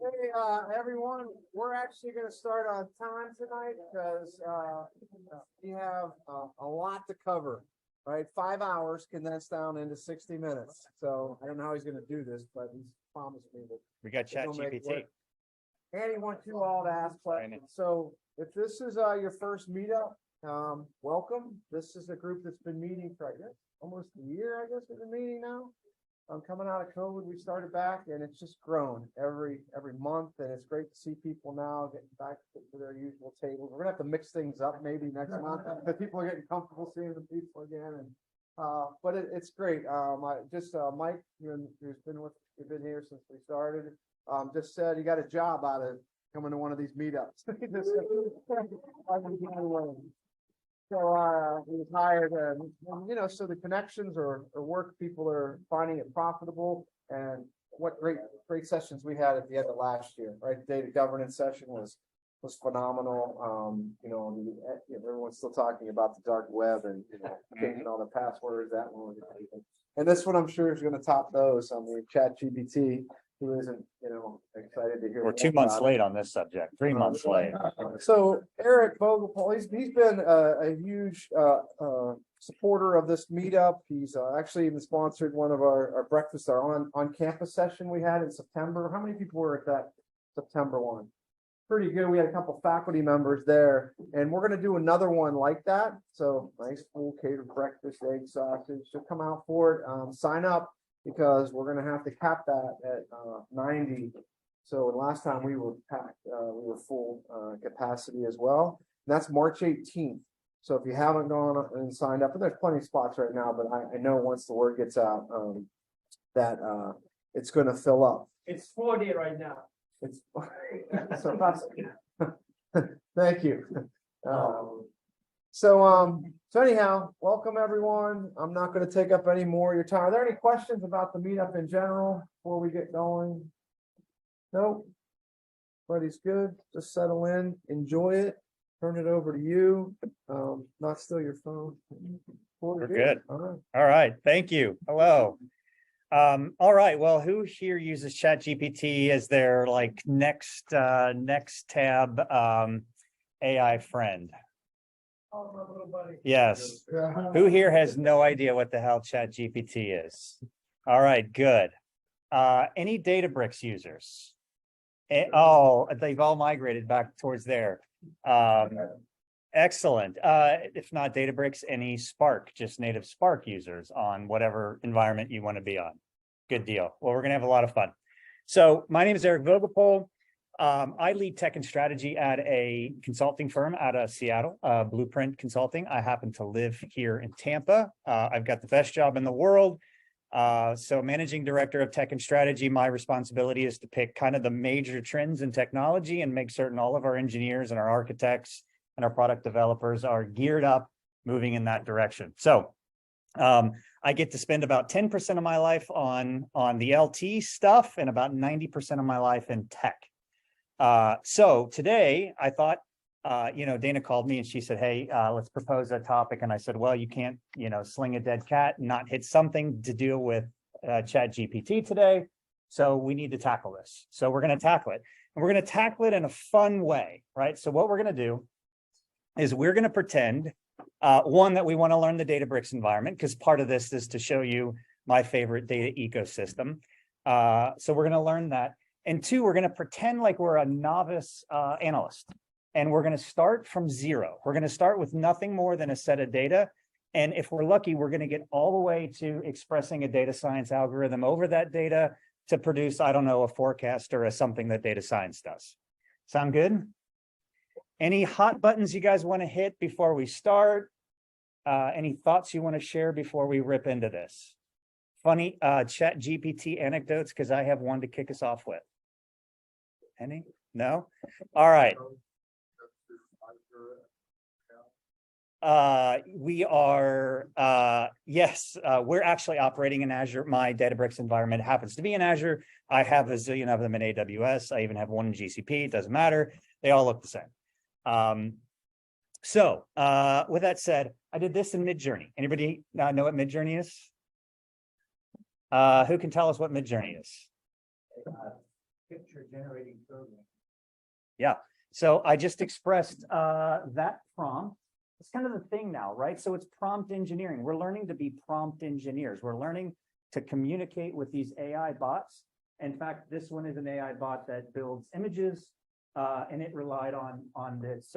Hey, everyone, we're actually going to start on time tonight because we have a lot to cover, right? 5 hours condensed down into 60 minutes. So I don't know how he's going to do this, but he's promised me that we got ChatGPT. And he wants you all to ask questions. So if this is your first meetup, welcome. This is a group that's been meeting for almost a year, I guess we've been meeting now. Coming out of COVID, we started back, and it's just grown every month, and it's great to see people now getting back to their usual tables. We're gonna have to mix things up maybe next month, but people are getting comfortable seeing the people again. And but it's great. Mike, who's been here since we started, just said he got a job out of coming to one of these meetups. So he was hired, and so the connections or work, people are finding it profitable. And what great sessions we had at the end of last year, right? The data governance session was phenomenal. Everyone's still talking about the dark web and changing all the passwords. That one, and this one I'm sure is going to top those on the ChatGPT. Who isn't, excited to hear. We're 2 months late on this subject, 3 months late. So Eric Vogelpohl, he's been a huge supporter of this meetup. He's actually even sponsored one of our breakfasts, our on-campus session we had in September. How many people were at that September one? Pretty good. We had a couple faculty members there, and we're going to do another one like that. So nice full catered breakfast, egg sausage. So come out for it. Sign up, because we're going to have to cap that at 90. So last time we were packed, we were full capacity as well. And that's March 18th. So if you haven't gone and signed up, and there's plenty of spots right now, but I know once the word gets out that it's going to fill up. It's 40 right now. It's so thank you. So anyhow, welcome everyone. I'm not going to take up any more of your time. Are there any questions about the meetup in general before we get going? Nope. Everybody's good. Just settle in, enjoy it. Turn it over to you. Not steal your phone. We're good. All right. Thank you. Hello. All right. Well, who here uses ChatGPT as their next tab AI friend? Oh, my little buddy. Yes. Who here has no idea what the hell ChatGPT is? All right, good. Any Databricks users? Oh, they've all migrated back towards there. Excellent. If not Databricks, any Spark, just native Spark users on whatever environment you want to be on. Good deal. Well, we're going to have a lot of fun. So my name is Eric Vogelpohl. I lead tech and strategy at a consulting firm out of Seattle, Blueprint Consulting. I happen to live here in Tampa. I've got the best job in the world. So managing director of tech and strategy, my responsibility is to pick kind of the major trends in technology and make certain all of our engineers and our architects and our product developers are geared up moving in that direction. So I get to spend about 10% of my life on the LT stuff and about 90% of my life in tech. So today I thought, Dana called me and she said, hey, let's propose a topic. And I said, well, you can't, sling a dead cat and not hit something to deal with ChatGPT today. So we need to tackle this. So we're going to tackle it, and we're going to tackle it in a fun way, right? So what we're going to do is we're going to pretend, one, that we want to learn the Databricks environment, because part of this is to show you my favorite data ecosystem. So we're going to learn that. And two, we're going to pretend like we're a novice analyst, and we're going to start from zero. We're going to start with nothing more than a set of data. And if we're lucky, we're going to get all the way to expressing a data science algorithm over that data to produce, I don't know, a forecast or something that data science does. Sound good? Any hot buttons you guys want to hit before we start? Any thoughts you want to share before we rip into this? Funny ChatGPT anecdotes, because I have one to kick us off with. Any? No? All right. We are, yes, we're actually operating in Azure. My Databricks environment happens to be in Azure. I have a zillion of them in AWS. I even have one in GCP. It doesn't matter. They all look the same. So with that said, I did this in Midjourney. Anybody know what Midjourney is? Who can tell us what Midjourney is? Picture generating program. So I just expressed that prompt. It's kind of the thing now, right? So it's prompt engineering. We're learning to be prompt engineers. We're learning to communicate with these AI bots. In fact, this one is an AI bot that builds images, and it relied on this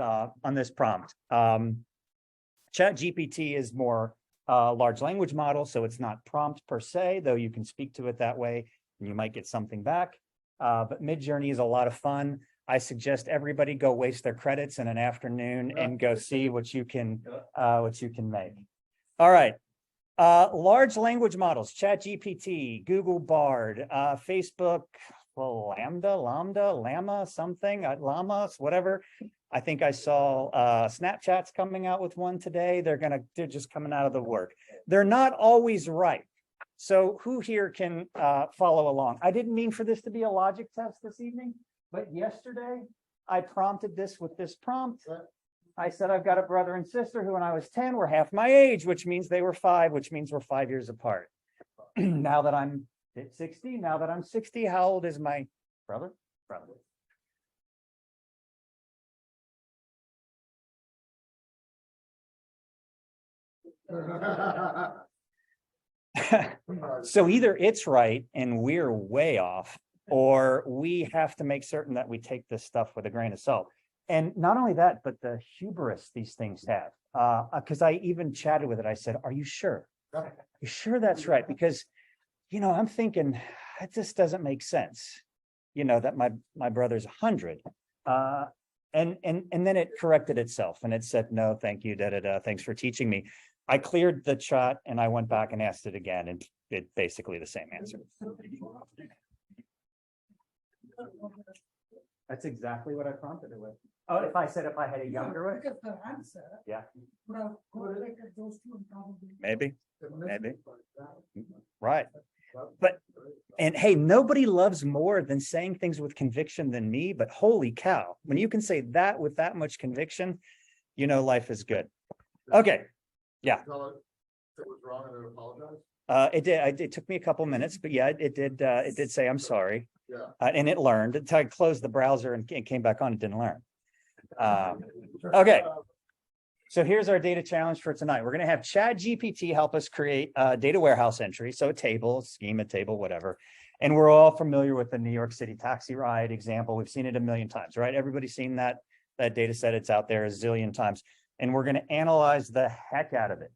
prompt. ChatGPT is more large language model, so it's not prompt per se, though you can speak to it that way, and you might get something back. But Midjourney is a lot of fun. I suggest everybody go waste their credits in an afternoon and go see what you can make. All right. Large language models, ChatGPT, Google Bard, Facebook, well, Llama, something, Llamas, whatever. I think I saw Snapchat's coming out with one today. They're just coming out of the work. They're not always right. So who here can follow along? I didn't mean for this to be a logic test this evening, but yesterday I prompted this with this prompt. I said, I've got a brother and sister who, when I was 10, were half my age, which means they were 5, which means we're 5 years apart. Now that I'm 60, now that I'm 60, how old is my brother? So either it's right and we're way off, or we have to make certain that we take this stuff with a grain of salt. And not only that, but the hubris these things have. Because I even chatted with it. I said, are you sure? You sure that's right? Because, I'm thinking it just doesn't make sense, that my brother's 100. And then it corrected itself and it said, no, thank you, thanks for teaching me. I cleared the chat and I went back and asked it again, and it basically the same answer. That's exactly what I prompted it with. Oh, if I had a younger one? Look at the answer. Yeah. Well, look at those two and probably. Maybe. Right. And hey, nobody loves more than saying things with conviction than me, but holy cow, when you can say that with that much conviction, life is good. Okay. Yeah. Tell it if it was wrong and then apologize. It did. It took me a couple minutes, but yeah, it did. It did say I'm sorry, Yeah. and it learned until I closed the browser and came back on. It didn't learn. Okay. So here's our data challenge for tonight. We're going to have ChatGPT help us create a data warehouse entry, so a table, schema table, whatever. And we're all familiar with the New York City taxi ride example. We've seen it a million times, right? Everybody's seen that data set. It's out there a zillion times. And we're going to analyze the heck out of it.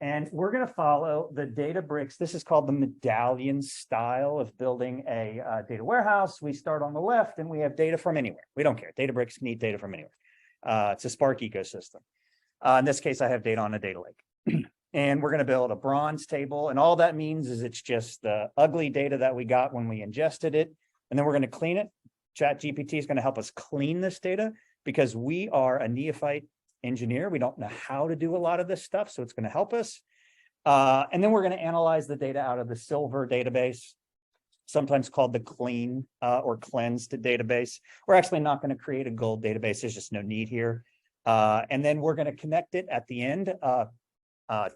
And we're going to follow the Databricks. This is called the medallion style of building a data warehouse. We start on the left and we have data from anywhere. We don't care. Databricks need data from anywhere. It's a Spark ecosystem. In this case, I have data on a data lake. And we're going to build a bronze table. And all that means is it's just the ugly data that we got when we ingested it. And then we're going to clean it. ChatGPT is going to help us clean this data because we are a neophyte engineer. We don't know how to do a lot of this stuff, so it's going to help us. And then we're going to analyze the data out of the silver database, sometimes called the clean or cleansed database. We're actually not going to create a gold database. There's just no need here. And then we're going to connect it at the end,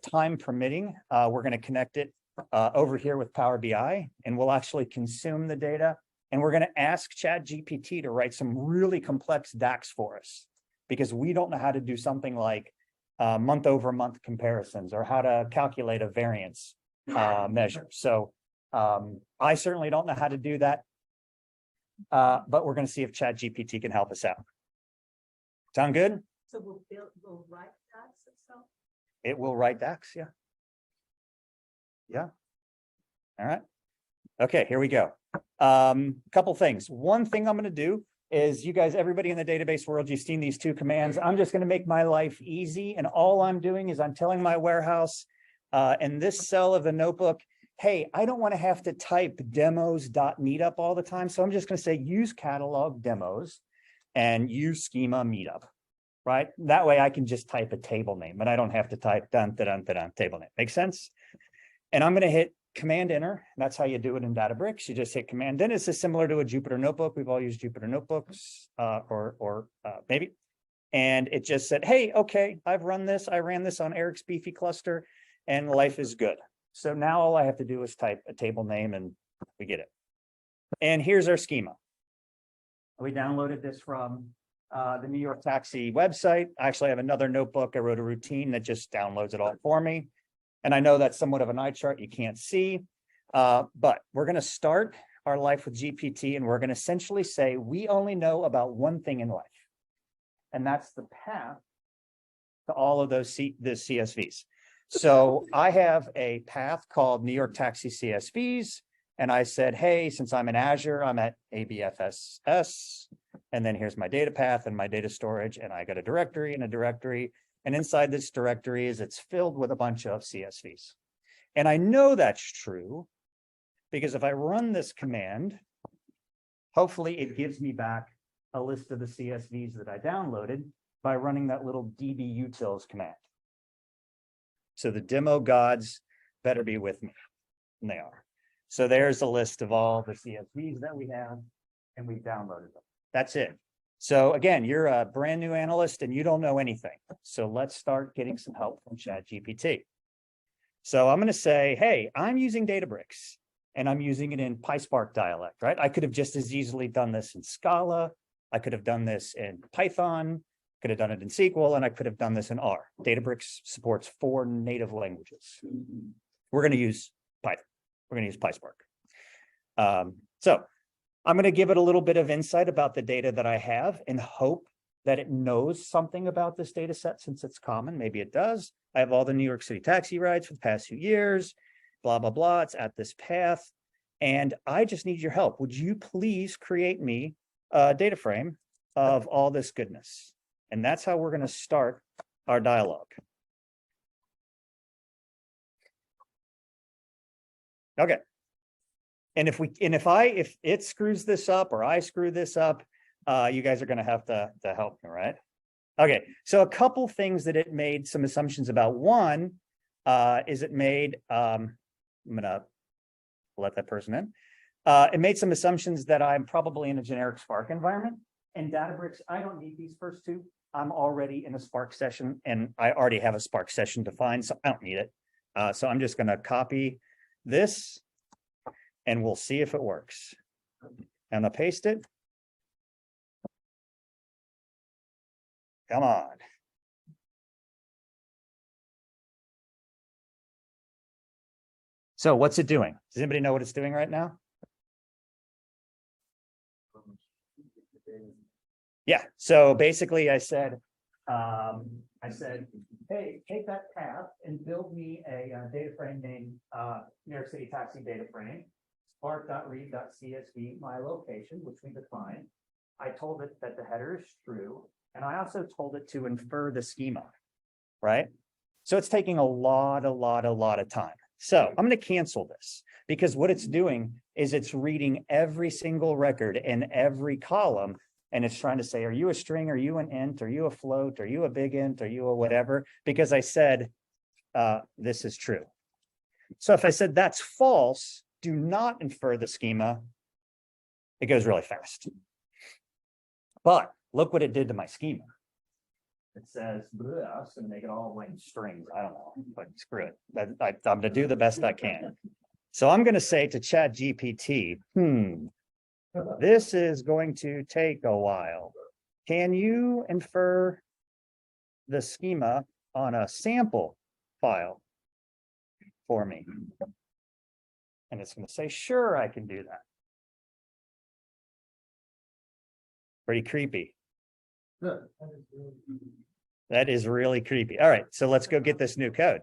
time permitting. We're going to connect it over here with Power BI, and we'll actually consume the data. And we're going to ask ChatGPT to write some really complex DAX for us, because we don't know how to do something like month over month comparisons or how to calculate a variance measure. So I certainly don't know how to do that, but we're going to see if ChatGPT can help us out. Sound good? So we'll write DAX itself? It will write DAX, yeah. Yeah. All right. Okay, here we go. Couple things. One thing I'm going to do is, you guys, everybody in the database world, you've seen these two commands. I'm just going to make my life easy. And all I'm doing is I'm telling my warehouse in this cell of the notebook, hey, I don't want to have to type demos.meetup all the time. So I'm just going to say use catalog demos and use schema meetup, right? That way I can just type a table name and I don't have to type dun, dun, dun, dun, table name. Make sense? And I'm going to hit Command Enter. That's how you do it in Databricks. You just hit Command Enter. This is similar to a Jupyter Notebook. We've all used Jupyter Notebooks, or maybe. And it just said, hey, okay, I've run this. I ran this on Eric's beefy cluster, and life is good. So now all I have to do is type a table name, and we get it. And here's our schema. We downloaded this from the New York Taxi website. I actually have another notebook. I wrote a routine that just downloads it all for me. And I know that's somewhat of an eye chart you can't see, but we're going to start our life with GPT, and we're going to essentially say we only know about one thing in life, and that's the path to all of the CSVs. So I have a path called New York Taxi CSVs, and I said, hey, since I'm in Azure, I'm at ABFSS, and then here's my data path and my data storage, and I got a directory and a directory, and inside this directory it's filled with a bunch of CSVs. And I know that's true because if I run this command, hopefully it gives me back a list of the CSVs that I downloaded by running that little dbutils command. So the demo gods better be with me, and they are. So there's a list of all the CSVs that we have, and we've downloaded them. That's it. So again, you're a brand new analyst and you don't know anything. So let's start getting some help from ChatGPT. So I'm going to say, hey, I'm using Databricks and I'm using it in PySpark dialect, right? I could have just as easily done this in Scala. I could have done this in Python, could have done it in SQL, and I could have done this in R. Databricks supports 4 native languages. We're going to use Python. We're going to use PySpark. So I'm going to give it a little bit of insight about the data that I have and hope that it knows something about this data set since it's common. Maybe it does. I have all the New York City taxi rides for the past few years, blah, blah, blah. It's at this path. And I just need your help. Would you please create me a data frame of all this goodness? And that's how we're going to start our dialogue. Okay. And if it screws this up or I screw this up, you guys are going to have to help me, right? Okay, so a couple things that it made some assumptions about. One is it made, I'm going to let that person in. It made some assumptions that I'm probably in a generic Spark environment. In Databricks, I don't need these first two. I'm already in a Spark session and I already have a Spark session defined, so I don't need it. So I'm just going to copy this and we'll see if it works. And I'll paste it. Come on. So what's it doing? Does anybody know what it's doing right now? Yeah, so basically I said, hey, take that path and build me a data frame named New York City Taxi Data Frame, spark.read.csv, my location, which we defined. I told it that the header is true, and I also told it to infer the schema, right? So it's taking a lot of time. So I'm going to cancel this because what it's doing is it's reading every single record in every column. And it's trying to say, are you a string? Are you an int? Are you a float? Are you a big int? Are you a whatever? Because I said, this is true. So if I said that's false, do not infer the schema, it goes really fast. But look what it did to my schema. It says, I'm going to make it all like strings. I don't know, but screw it. I'm going to do the best I can. So I'm going to say to ChatGPT, this is going to take a while. Can you infer the schema on a sample file for me? And it's going to say, sure, I can do that. Pretty creepy. That is really creepy. All right, so let's go get this new code.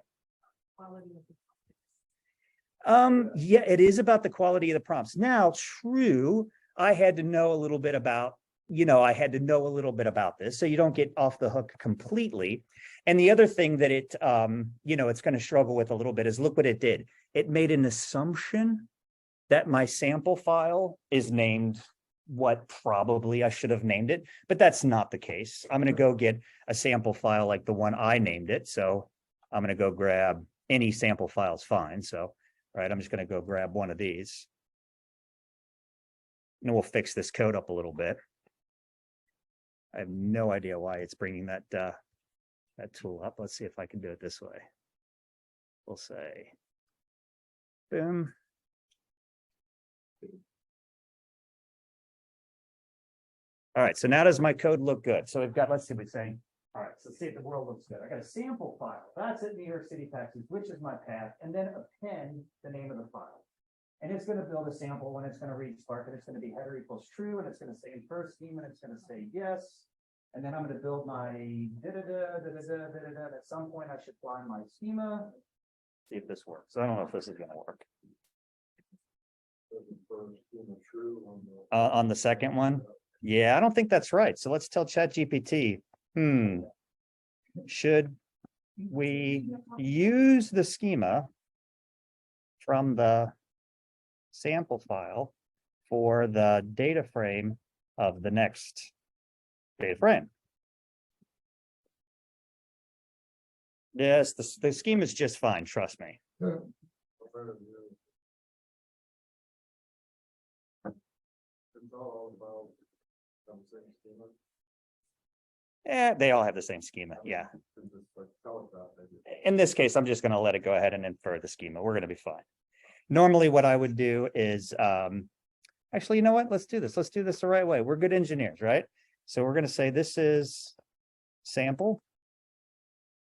Yeah, it is about the quality of the prompts. Now, true, I had to know a little bit about, this, so you don't get off the hook completely. And the other thing that it, it's going to struggle with a little bit is look what it did. It made an assumption that my sample file is named what probably I should have named it, but that's not the case. I'm going to go get a sample file like the one I named it. So I'm going to go grab any sample file's fine. So, right, I'm just going to go grab one of these. And we'll fix this code up a little bit. I have no idea why it's bringing that tool up. Let's see if I can do it this way. We'll say, boom. All right, so now does my code look good? So we've got, let's see, we're saying, all right, so see if the world looks good. I got a sample file. That's at New York City, Texas, which is my path, and then append the name of the file. And it's going to build a sample when it's going to read Spark, and it's going to be header equals true, and it's going to say infer scheme, and it's going to say yes. And then I'm going to build my At some point, I should find my schema. See if this works. I don't know if this is going to work. On the second one? Yeah, I don't think that's right. So let's tell ChatGPT, should we use the schema from the sample file for the data frame of the next data frame? Yes, the schema is just fine, trust me. Yeah, they all have the same schema. Yeah. In this case, I'm just going to let it go ahead and infer the schema. We're going to be fine. Normally, what I would do is, actually, you know what? Let's do this. Let's do this the right way. We're good engineers, right? So we're going to say this is sample,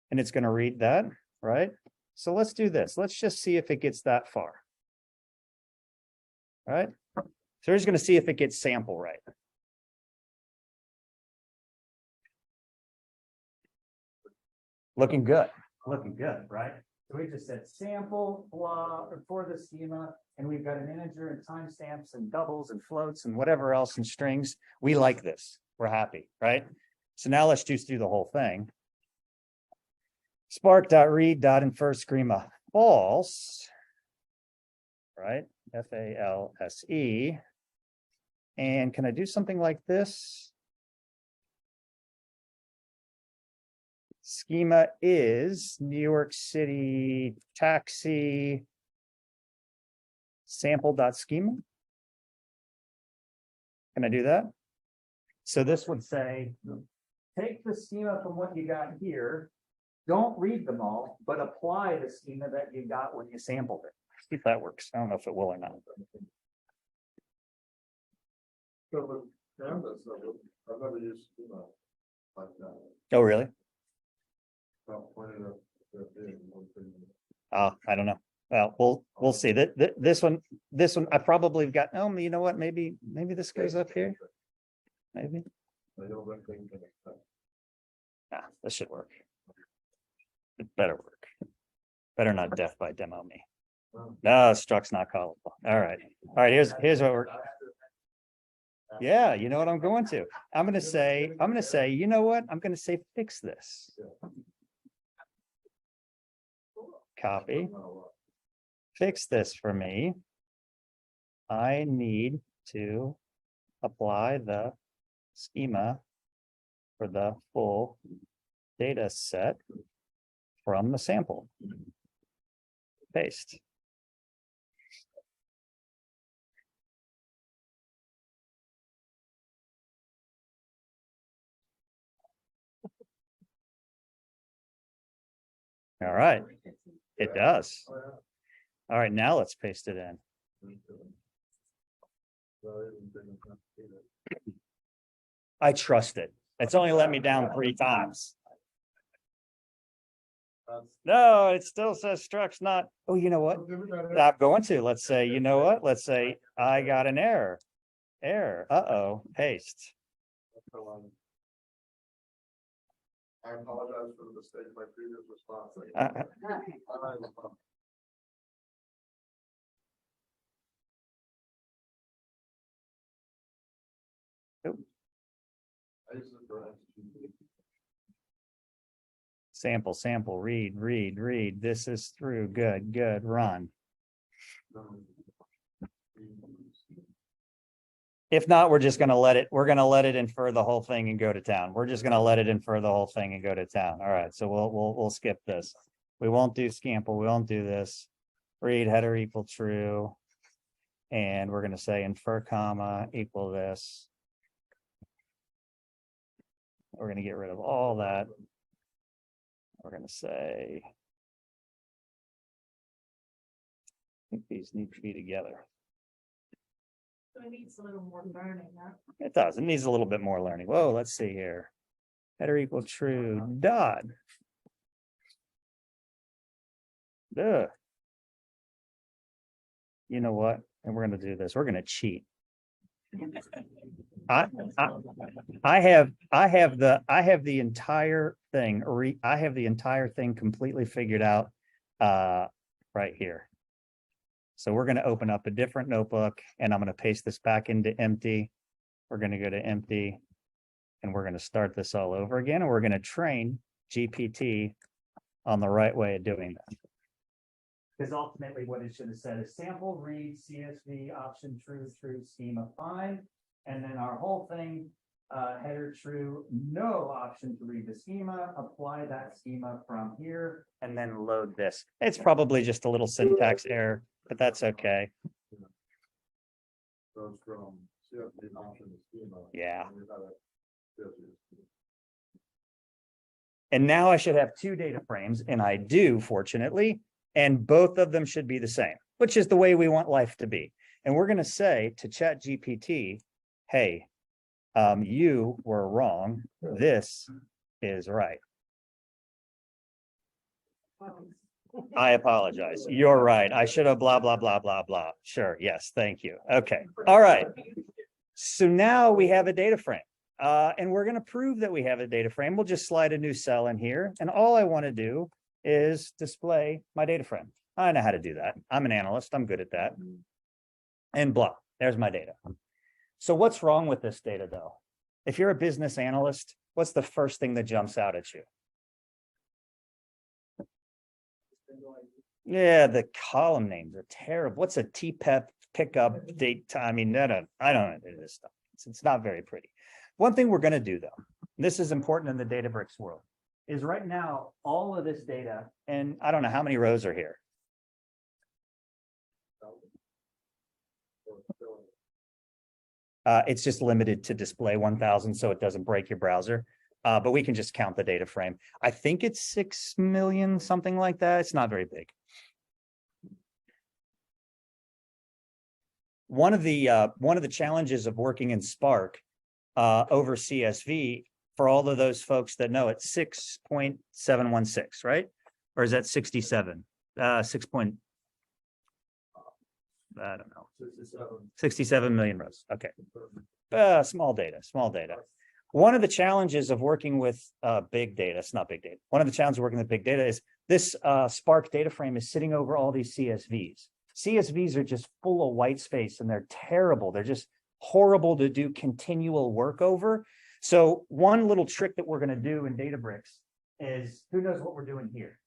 and it's going to read that, right? So let's do this. Let's just see if it gets that far. All right. So we're just going to see if it gets sample right. Looking good, right? So we just said sample blah for the schema, and we've got an integer and timestamps and doubles and floats and whatever else and strings. We like this. We're happy, right? So now let's just do the whole thing. Spark.read.infer schema false, right? FALSE. And can I do something like this? Schema is New York City taxi sample.schema. Can I do that? So this would say, take the schema from what you got here, don't read them all, but apply the schema that you got when you sampled it. See if that works. I don't know if it will or not. So with Canvas, I've never used schema like that. Oh, really? Not pointed up there being one thing. Oh, I don't know. Well, we'll see. This one, I probably got. Oh, you know what? Maybe this goes up here. Maybe. I don't think things can expect. This should work. It better work. Better not death by demo me. No, struct's not callable. All right. Here's what we're. Yeah, you know what I'm going to. I'm going to say, you know what? I'm going to say, fix this. Copy. Fix this for me. I need to apply the schema for the full data set from the sample. Paste. All right, it does. All right, now let's paste it in. I trust it. It's only let me down 3 times. No, it still says struct's not. Oh, you know what? I'm going to. Let's say, you know what? Let's say I got an error. Uh-oh. Paste. I apologize for the mistake in my previous response. I used it for execution. Sample, read. This is through. Good, run. If not, we're just going to let it, infer the whole thing and go to town. We're just going to let it infer the whole thing and go to town. All right, so we'll skip this. We won't do scample. We won't do this. Read header equal true. And we're going to say infer comma equal this. We're going to get rid of all that. We're going to say, I think these need to be together. So it needs a little more learning, huh? It does. It needs a little bit more learning. Whoa, let's see here. Header equal true dot. Ugh. You know what? And we're going to do this. We're going to cheat. I have the entire thing. I have the entire thing completely figured out right here. So we're going to open up a different notebook and I'm going to paste this back into empty. We're going to go to empty and we're going to start this all over again. And we're going to train GPT on the right way of doing that. Because ultimately what it should have said is sample read CSV option true, schema fine. And then our whole thing, header true, no option to read the schema, apply that schema from here, and then load this. It's probably just a little syntax error, but that's okay. Goes from CSV option to schema. Yeah. and we have a CSV. And now I should have two data frames, and I do, fortunately, and both of them should be the same, which is the way we want life to be. And we're going to say to ChatGPT, hey, you were wrong. This is right. I apologize. You're right. I should have blah, blah, blah, blah, blah. Sure. Yes. Thank you. Okay. All right. So now we have a data frame. And we're going to prove that we have a data frame. We'll just slide a new cell in here. And all I want to do is display my data frame. I know how to do that. I'm an analyst. I'm good at that. And blah, there's my data. So what's wrong with this data though? If you're a business analyst, what's the first thing that jumps out at you? Yeah, the column names are terrible. What's a TPEP pickup date time? I mean, I don't know this stuff. It's not very pretty. One thing we're going to do though, this is important in the Databricks world, is right now, all of this data, and I don't know how many rows are here. It's just limited to display 1000, so it doesn't break your browser. But we can just count the data frame. I think it's 6 million, something like that. It's not very big. One of the challenges of working in Spark over CSV, for all of those folks that know, it's 6.716, right? Or is that 67? 6. I don't know. 67 million rows. Okay. Small data. One of the challenges of working with big data, it's not big data. One of the challenges of working with big data is this Spark data frame is sitting over all these CSVs. CSVs are just full of white space and they're terrible. They're just horrible to do continual work over. So one little trick that we're going to do in Databricks is, who knows what we're doing here?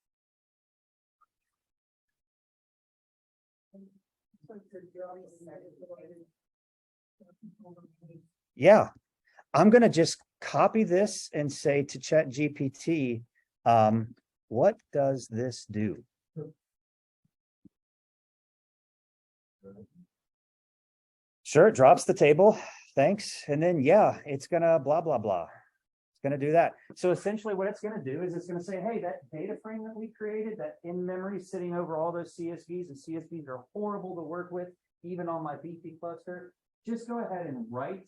Yeah, I'm going to just copy this and say to ChatGPT, what does this do? Sure, it drops the table. Thanks. And then, yeah, it's going to blah, blah, blah. It's going to do that. So essentially what it's going to do is it's going to say, hey, that data frame that we created, that in memory sitting over all those CSVs, and CSVs are horrible to work with, even on my BP cluster. Just go ahead and write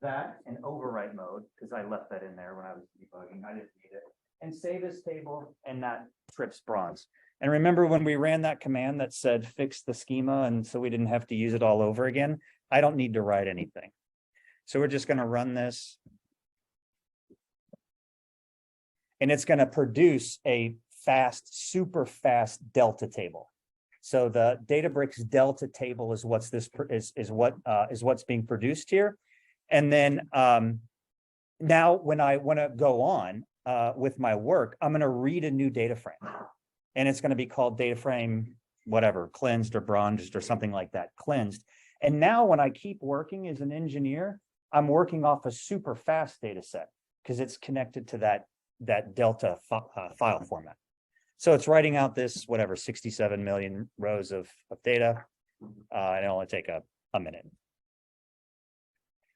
that in overwrite mode, because I left that in there when I was debugging. I didn't need it. And save this table, and that trips bronze. And remember when we ran that command that said fix the schema, and so we didn't have to use it all over again? I don't need to write anything. So we're just going to run this. And it's going to produce a fast, super fast Delta table. So the Databricks Delta table is what's what's being produced here. And then now when I want to go on with my work, I'm going to read a new data frame. And it's going to be called data frame, whatever, cleansed or bronzed or something like that, cleansed. And now when I keep working as an engineer, I'm working off a super fast data set because it's connected to that Delta file format. So it's writing out this, whatever, 67 million rows of data. And it'll only take a minute.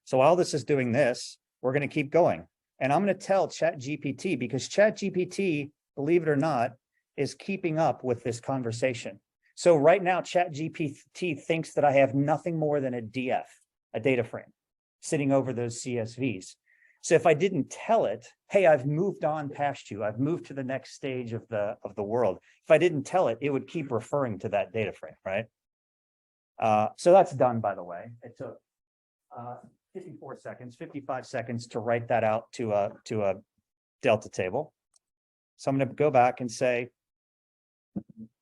So while this is doing this, we're going to keep going. And I'm going to tell ChatGPT, because ChatGPT, believe it or not, is keeping up with this conversation. So right now, ChatGPT thinks that I have nothing more than a DF, a data frame, sitting over those CSVs. So if I didn't tell it, hey, I've moved on past you, I've moved to the next stage of the world. If I didn't tell it, it would keep referring to that data frame, right? So that's done, by the way. It took 55 seconds to write that out to a Delta table. So I'm going to go back and say,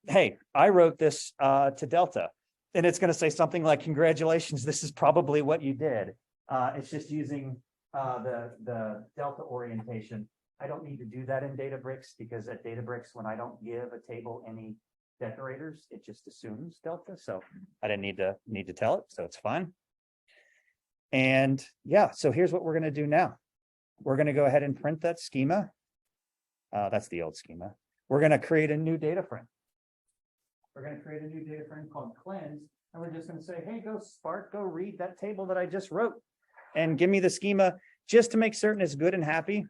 hey, I wrote this to Delta. And it's going to say something like, congratulations, this is probably what you did. It's just using the Delta orientation. I don't need to do that in Databricks, because at Databricks, when I don't give a table any decorators, it just assumes Delta. So I didn't need to tell it. So it's fine. And yeah, so here's what we're going to do now. We're going to go ahead and print that schema. That's the old schema. We're going to create a new data frame. We're going to create a new data frame called cleanse. And we're just going to say, hey, go Spark, go read that table that I just wrote and give me the schema just to make certain it's good and happy.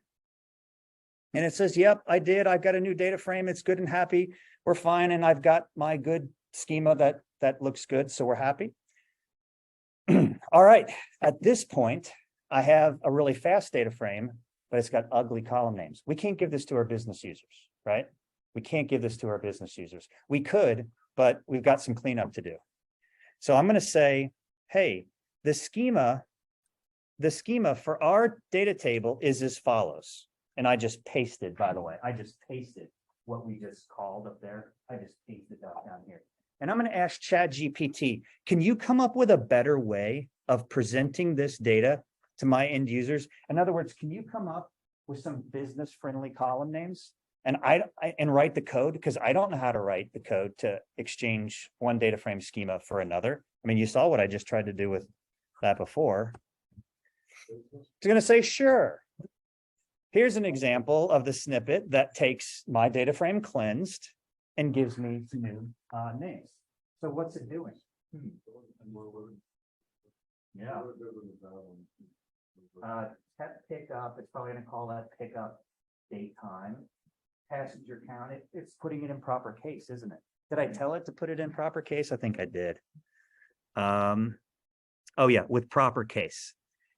And it says, yep, I did. I've got a new data frame. It's good and happy. We're fine. And I've got my good schema that looks good. So we're happy. All right. At this point, I have a really fast data frame, but it's got ugly column names. We can't give this to our business users, right? We can't give this to our business users. We could, but we've got some cleanup to do. So I'm going to say, hey, the schema for our data table is as follows. And I just pasted, by the way, I just pasted what we just called up there. I just pasted that down here. And I'm going to ask ChatGPT, can you come up with a better way of presenting this data to my end users? In other words, can you come up with some business friendly column names? And and write the code, because I don't know how to write the code to exchange one data frame schema for another. I mean, you saw what I just tried to do with that before. It's going to say, sure. Here's an example of the snippet that takes my data frame cleansed and gives me some new names. So what's it doing? Yeah. Pickup, it's probably going to call that pickup date time. Passenger count, it's putting it in proper case, isn't it? Did I tell it to put it in proper case? I think I did. Oh yeah, with proper case.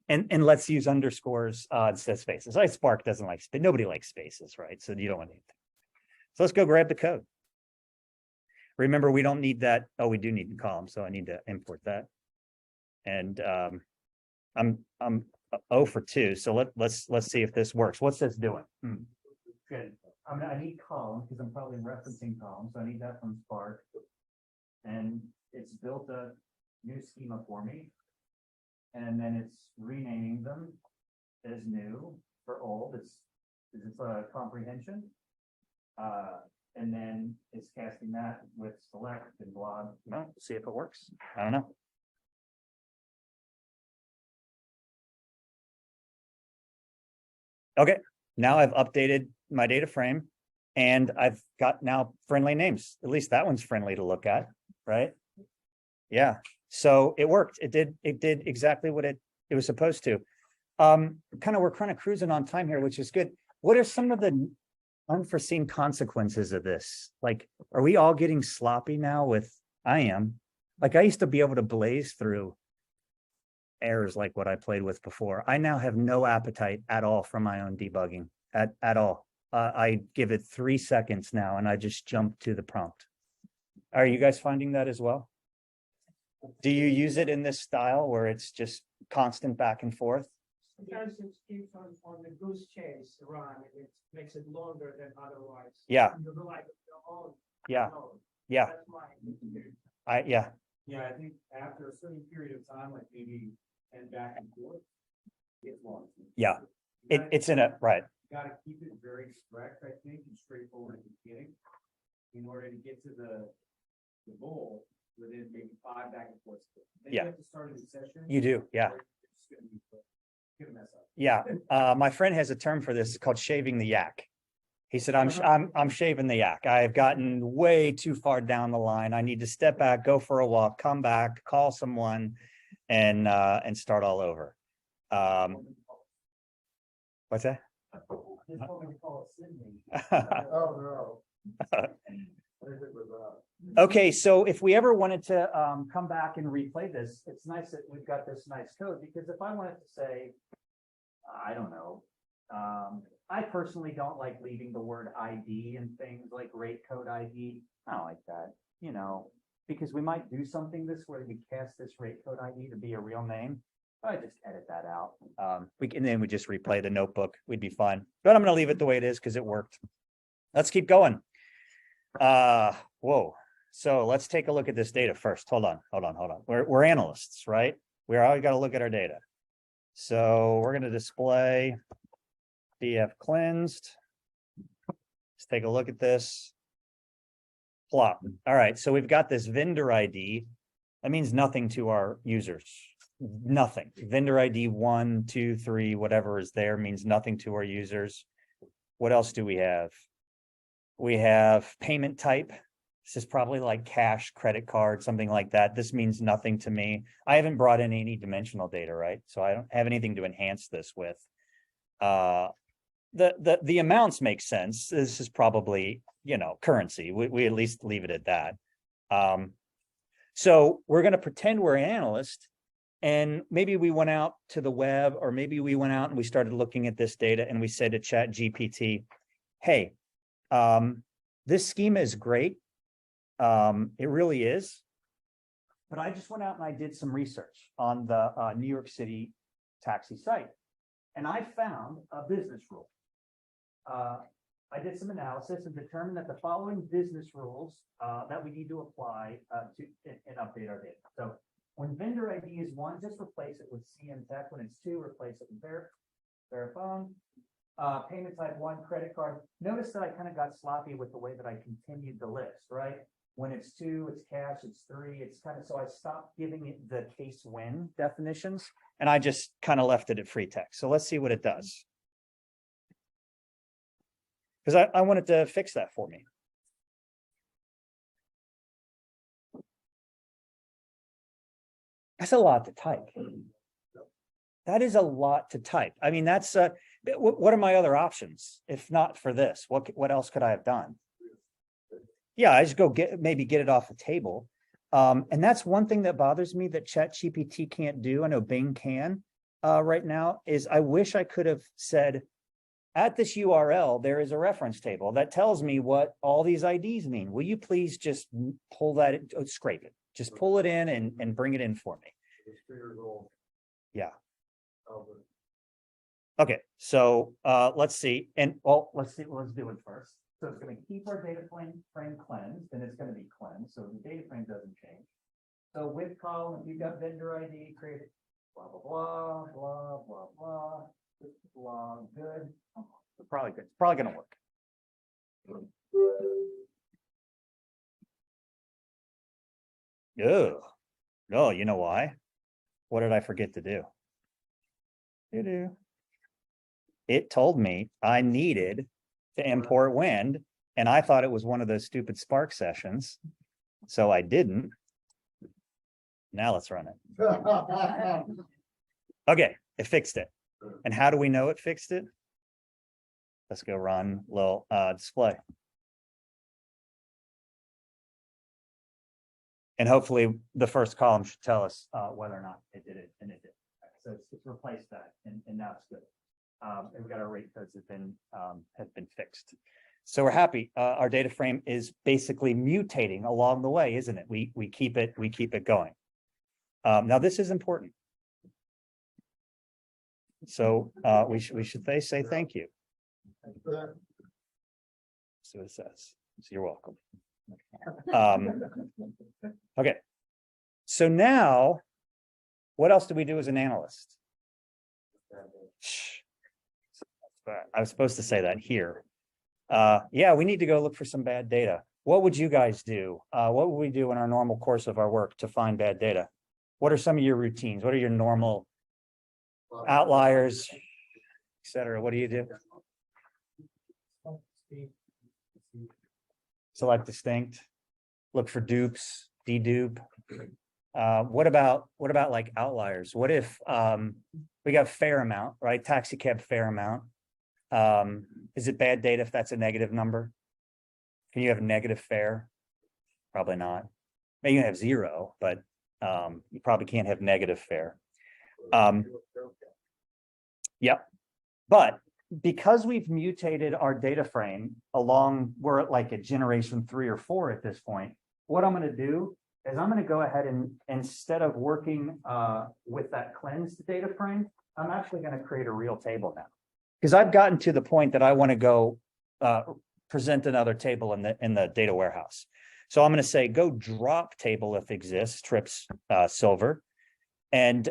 And let's use underscores instead of spaces. Spark doesn't like space. Nobody likes spaces, right? So you don't want anything. So let's go grab the code. Remember, we don't need that. Oh, we do need the column, so I need to import that. And I'm 0 for 2. So let's see if this works. What's this doing? Good. I need column, because I'm probably referencing columns. So I need that from Spark. And it's built a new schema for me. And then it's renaming them as new for old. It's a comprehension. And then it's casting that with select and blog. Well, see if it works. I don't know. Okay, now I've updated my data frame and I've got now friendly names. At least that one's friendly to look at, right? Yeah, so it worked. It did exactly what it was supposed to. We're kind of cruising on time here, which is good. What are some of the unforeseen consequences of this? Like, are we all getting sloppy now with, I am. Like, I used to be able to blaze through errors like what I played with before. I now have no appetite at all for my own debugging at all. I give it 3 seconds now and I just jump to the prompt. Are you guys finding that as well? Do you use it in this style where it's just constant back and forth? Sometimes it keeps on the goose chase run, and it makes it longer than otherwise. Yeah. You go like, oh, Yeah. no. Yeah. That's my experience. Yeah, I think after a certain period of time, like maybe and back and forth, it's long. Yeah. You gotta- It's in a, right. You gotta keep it very direct, I think, and straightforward at the beginning, in order to get to the goal within maybe 5 back and forth. Then Yeah. you have to start a new session. You do, yeah. or it's gonna mess up. Yeah. My friend has a term for this called shaving the yak. He said, I'm shaving the yak. I've gotten way too far down the line. I need to step back, go for a walk, come back, call someone, and start all over. What's that? Oh, no. I think it was Okay, so if we ever wanted to come back and replay this, it's nice that we've got this nice code, because if I wanted to say, I don't know, I personally don't like leaving the word ID and things like rate code ID. I don't like that, you know, because we might do something this where we cast this rate code ID to be a real name. I just edit that out. And then we just replay the notebook. We'd be fine. But I'm going to leave it the way it is because it worked. Let's keep going. Whoa. So let's take a look at this data first. Hold on. We're analysts, right? We always got to look at our data. So we're going to display DF cleansed. Let's take a look at this. Plop. All right. So we've got this vendor ID. That means nothing to our users. Nothing. Vendor ID 1, 2, 3, whatever is there means nothing to our users. What else do we have? We have payment type. This is probably like cash, credit card, something like that. This means nothing to me. I haven't brought in any dimensional data, right? So I don't have anything to enhance this with. The amounts make sense. This is probably, you know, currency. We at least leave it at that. So we're going to pretend we're an analyst, and maybe we went out to the web, or maybe we went out and we started looking at this data and we said to ChatGPT, hey, this schema is great. It really is. But I just went out and I did some research on the New York City taxi site. And I found a business rule. I did some analysis and determined that the following business rules that we need to apply to and update our data. So when vendor ID is 1, just replace it with CM Tech. When it's 2, replace it with Verifone. Payment type 1, credit card. Notice that I kind of got sloppy with the way that I continued the list, right? When it's 2, it's cash, it's 3, it's kind of, so I stopped giving it the case when definitions, and I just kind of left it at free text. So let's see what it does. Because I wanted to fix that for me. That's a lot to type. That is a lot to type. I mean, that's what are my other options if not for this? What else could I have done? Yeah, I just go maybe get it off the table. And that's one thing that bothers me that ChatGPT can't do. I know Bing can right now, is I wish I could have said, at this URL, there is a reference table that tells me what all these IDs mean. Will you please just pull that, scrape it, just pull it in and bring it in for me. Yeah. Okay, so let's see. And well, let's do it first. So it's going to keep our data frame cleansed, and it's going to be cleansed, so the data frame doesn't change. So with column, you've got vendor ID, create it, blah, blah, blah, blah, blah, blah, blah, good. Oh, probably good. It's probably going to work. Oh, no, you know why? What did I forget to do? It told me I needed to import wind, and I thought it was one of those stupid Spark sessions, so I didn't. Now let's run it. Okay, it fixed it. And how do we know it fixed it? Let's go run a little display. And hopefully the first column should tell us whether or not it did it, and it did. So it's replaced that, and now it's good. And we've got our rate codes have been fixed. So we're happy. Our data frame is basically mutating along the way, isn't it? We keep it going. Now this is important. So we should say thank you. See what it says. So you're welcome. Okay. So now, what else do we do as an analyst? I was supposed to say that here. Yeah, we need to go look for some bad data. What would you guys do? What would we do in our normal course of our work to find bad data? What are some of your routines? What are your normal outliers, etc.? What do you do? Select distinct, look for dupes, dedupe. What about like outliers? What if we got fair amount, right? Taxi cab fair amount. Is it bad data if that's a negative number? Can you have negative fare? Probably not. Maybe you can have zero, but you probably can't have negative fair. Yep. But because we've mutated our data frame along, we're at like a generation 3 or 4 at this point. What I'm going to do is I'm going to go ahead and instead of working with that cleansed data frame, I'm actually going to create a real table now. Because I've gotten to the point that I want to go present another table in the data warehouse. So I'm going to say go drop table if exists, trips silver, and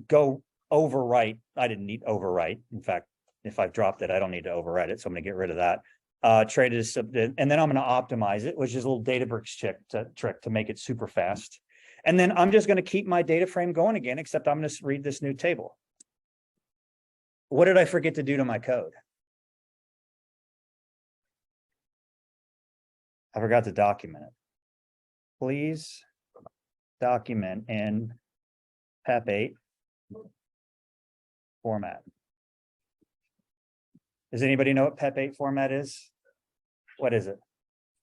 go overwrite. I didn't need overwrite. In fact, if I've dropped it, I don't need to overwrite it. So I'm going to get rid of that. Trade it as, and then I'm going to optimize it, which is a little Databricks trick to make it super fast. And then I'm just going to keep my data frame going again, except I'm going to read this new table. What did I forget to do to my code? I forgot to document it. Please document in PEP8 format. Does anybody know what PEP8 format is? What is it?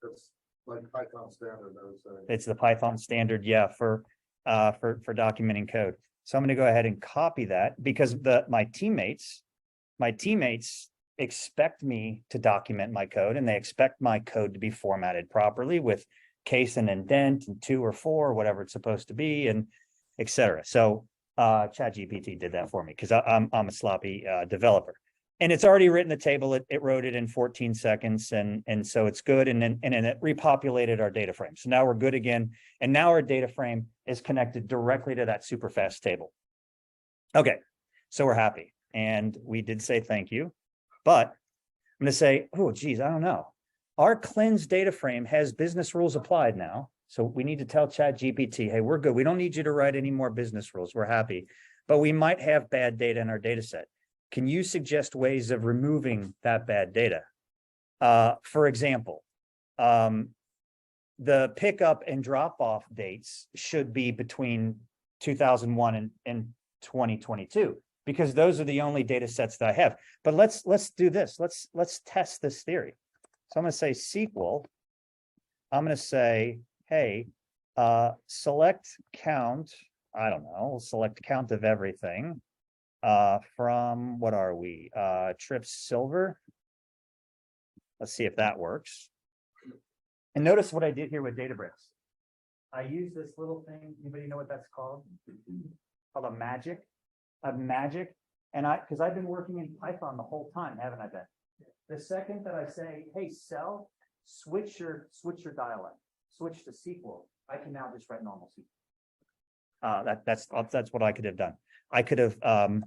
It's like Python standard, I would say. It's the Python standard, yeah, for documenting code. So I'm going to go ahead and copy that because my teammates expect me to document my code, and they expect my code to be formatted properly with case and indent and 2 or 4, whatever it's supposed to be, and etc. So ChatGPT did that for me because I'm a sloppy developer. And it's already written the table. It wrote it in 14 seconds, and so it's good. And then it repopulated our data frame. So now we're good again. And now our data frame is connected directly to that super fast table. Okay, so we're happy. And we did say thank you. But I'm going to say, oh, geez, I don't know. Our cleansed data frame has business rules applied now. So we need to tell ChatGPT, hey, we're good. We don't need you to write any more business rules. We're happy. But we might have bad data in our data set. Can you suggest ways of removing that bad data? For example, the pickup and drop off dates should be between 2001 and 2022, because those are the only data sets that I have. But let's do this. Let's test this theory. So I'm going to say SQL. I'm going to say, hey, select count. I don't know, select count of everything. From what are we? Trips silver. Let's see if that works. And notice what I did here with Databricks. I use this little thing. Anybody know what that's called? Called a magic. And because I've been working in Python the whole time, haven't I been? The second that I say, hey, cell, switch your dialect, switch to SQL, I can now just write normal SQL. That's what I could have done. I could have gone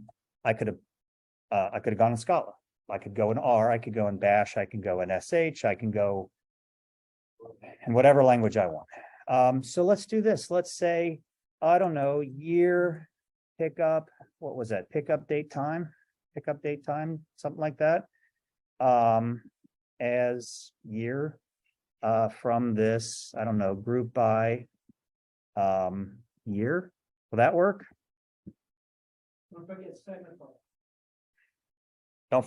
in Scala. I could go in R. I could go in Bash. I can go in SH. I can go in whatever language I want. So let's do this. Let's say, I don't know, year pickup. What was that? Pickup date time, something like that. As year from this, I don't know, group by year. Will that work? Don't forget semicolon.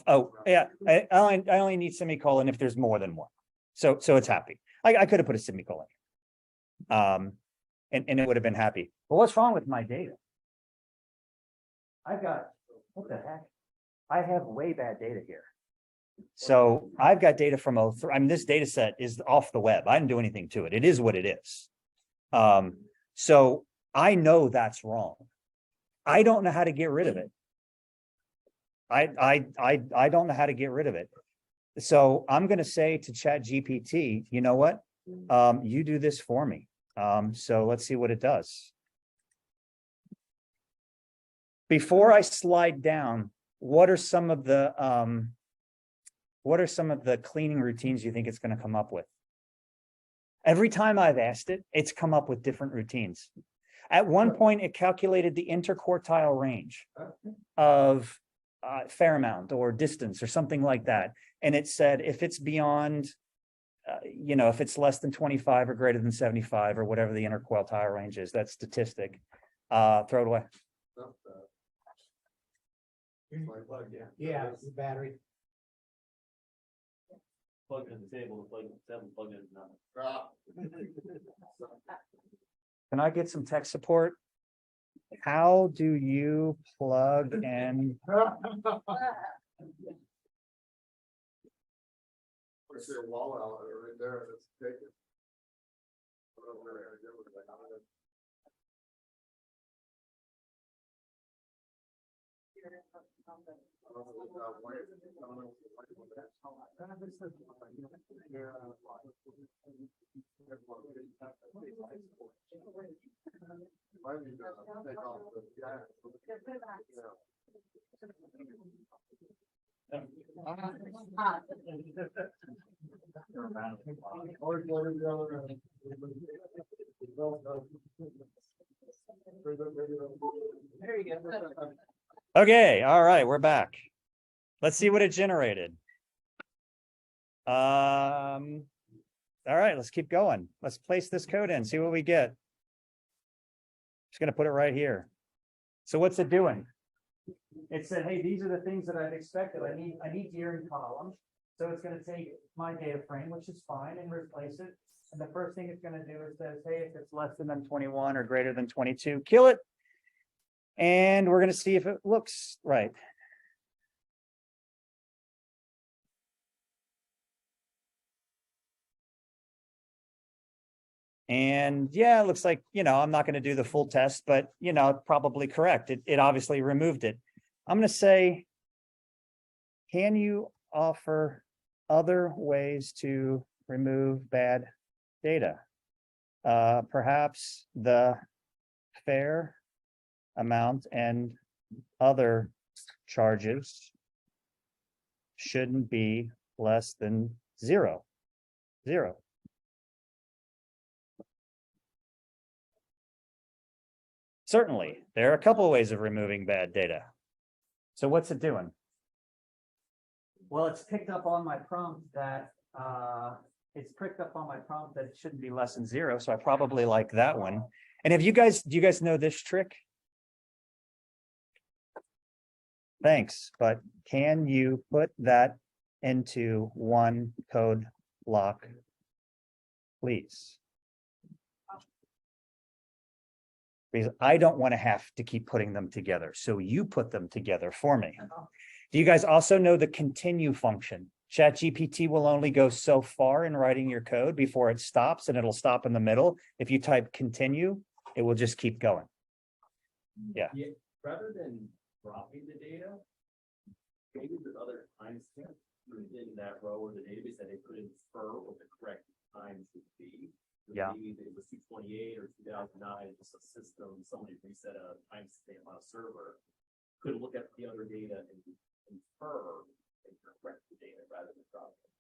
Oh yeah, I only need semicolon if there's more than one. So it's happy. I could have put a semicolon. And it would have been happy. But what's wrong with my data? I've got, what the heck? I have way bad data here. So I've got data from 03. I mean, this data set is off the web. I didn't do anything to it. It is what it is. So I know that's wrong. I don't know how to get rid of it. I don't know how to get rid of it. So I'm going to say to ChatGPT, you know what? You do this for me. So let's see what it does. Before I slide down, what are some of the cleaning routines you think it's going to come up with? Every time I've asked it, it's come up with different routines. At one point, it calculated the interquartile range of fair amount or distance or something like that. And it said, if it's beyond, if it's less than 25 or greater than 75 or whatever the interquartile range is, that statistic, throw it away. Yeah, the battery. Plug in the table, plug in nothing. I get some tech support? How do you plug in? I see a wall out right there, that's taken. I don't know where I go with that. I don't know why it's- I don't know why it's like that. I need to take off the gas. Okay, all right, we're back. Let's see what it generated. All right, let's keep going. Let's place this code in, see what we get. Just gonna put it right here. So what's it doing? It said, hey, these are the things that I've expected. I need year and column. So it's gonna take my data frame, which is fine, and replace it. And the first thing it's gonna do is says, hey, if it's less than 21 or greater than 22, kill it. And we're gonna see if it looks right. And yeah, it looks like, I'm not going to do the full test, but, probably correct. It obviously removed it. I'm going to say, can you offer other ways to remove bad data? Perhaps the fair amount and other charges shouldn't be less than zero. Certainly, there are a couple of ways of removing bad data. So what's it doing? Well, it's picked up on my prompt that it shouldn't be less than zero. So I probably like that one. And do you guys know this trick? Thanks, but can you put that into one code block, please? Because I don't want to have to keep putting them together. So you put them together for me. Do you guys also know the continue function? ChatGPT will only go so far in writing your code before it stops, and it'll stop in the middle. If you type continue, it will just keep going. Yeah. Rather than dropping the data, maybe there's other timestamps within that row or the database that they could infer what the correct time should be. Yeah. Maybe it was 228 or 2009, just a system, somebody reset a timestamp on a server, could look at the other data and infer and correct the data rather than drop it.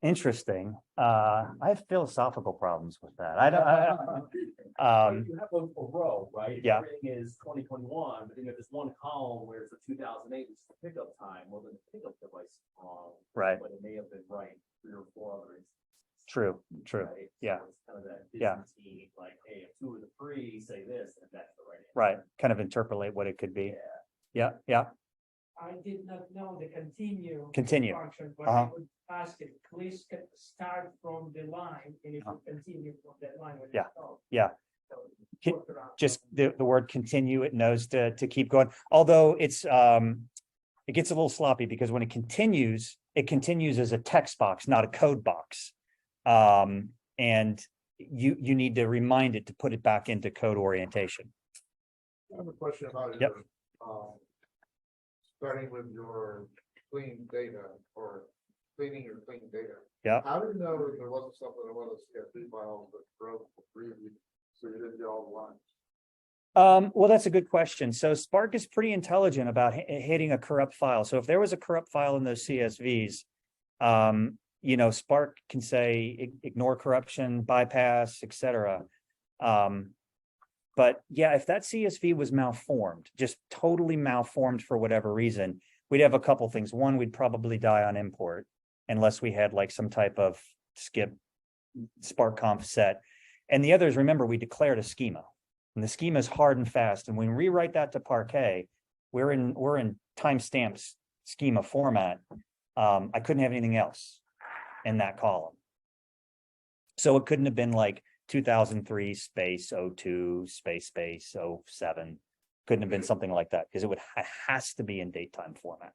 Interesting. I have philosophical problems with that. You have a row, right? Yeah. Everything is 2021, but then you have this one column where it's a 2008, which is the pickup time. Well, then the pickup device is wrong. Right. But it may have been right 3 or 4 other instances. True. Right? Yeah. So it's kind of that Yeah. Byzantine, like, hey, if 2 of the 3 say this, then that's the right answer. Right. Kind of interpolate what it could be. Yeah. I did not know the continue. Continue. Function, but I would ask it, please start from the line, and if you continue from that line. when Yeah. it's out. Yeah. So Ki- work around. Just the word continue, it knows to keep going. Although it gets a little sloppy because when it continues as a text box, not a code box. And you need to remind it to put it back into code orientation. I have a question about Yep. your, starting with your clean data or cleaning your clean data. Yeah. How do you know that there wasn't something in one of those CSV files that broke really, so you didn't get all the lines? Well, that's a good question. So Spark is pretty intelligent about hitting a corrupt file. So if there was a corrupt file in those CSVs, Spark can say ignore corruption, bypass, etc. But yeah, if that CSV was malformed, just totally malformed for whatever reason, we'd have a couple things. One, we'd probably die on import unless we had like some type of skip Spark conf set. And the other is, remember, we declared a schema. And the schema is hard and fast. And when we rewrite that to Parquet, we're in timestamps schema format. I couldn't have anything else in that column. So it couldn't have been like 2003 space 02 space 07. Couldn't have been something like that because it has to be in datetime format.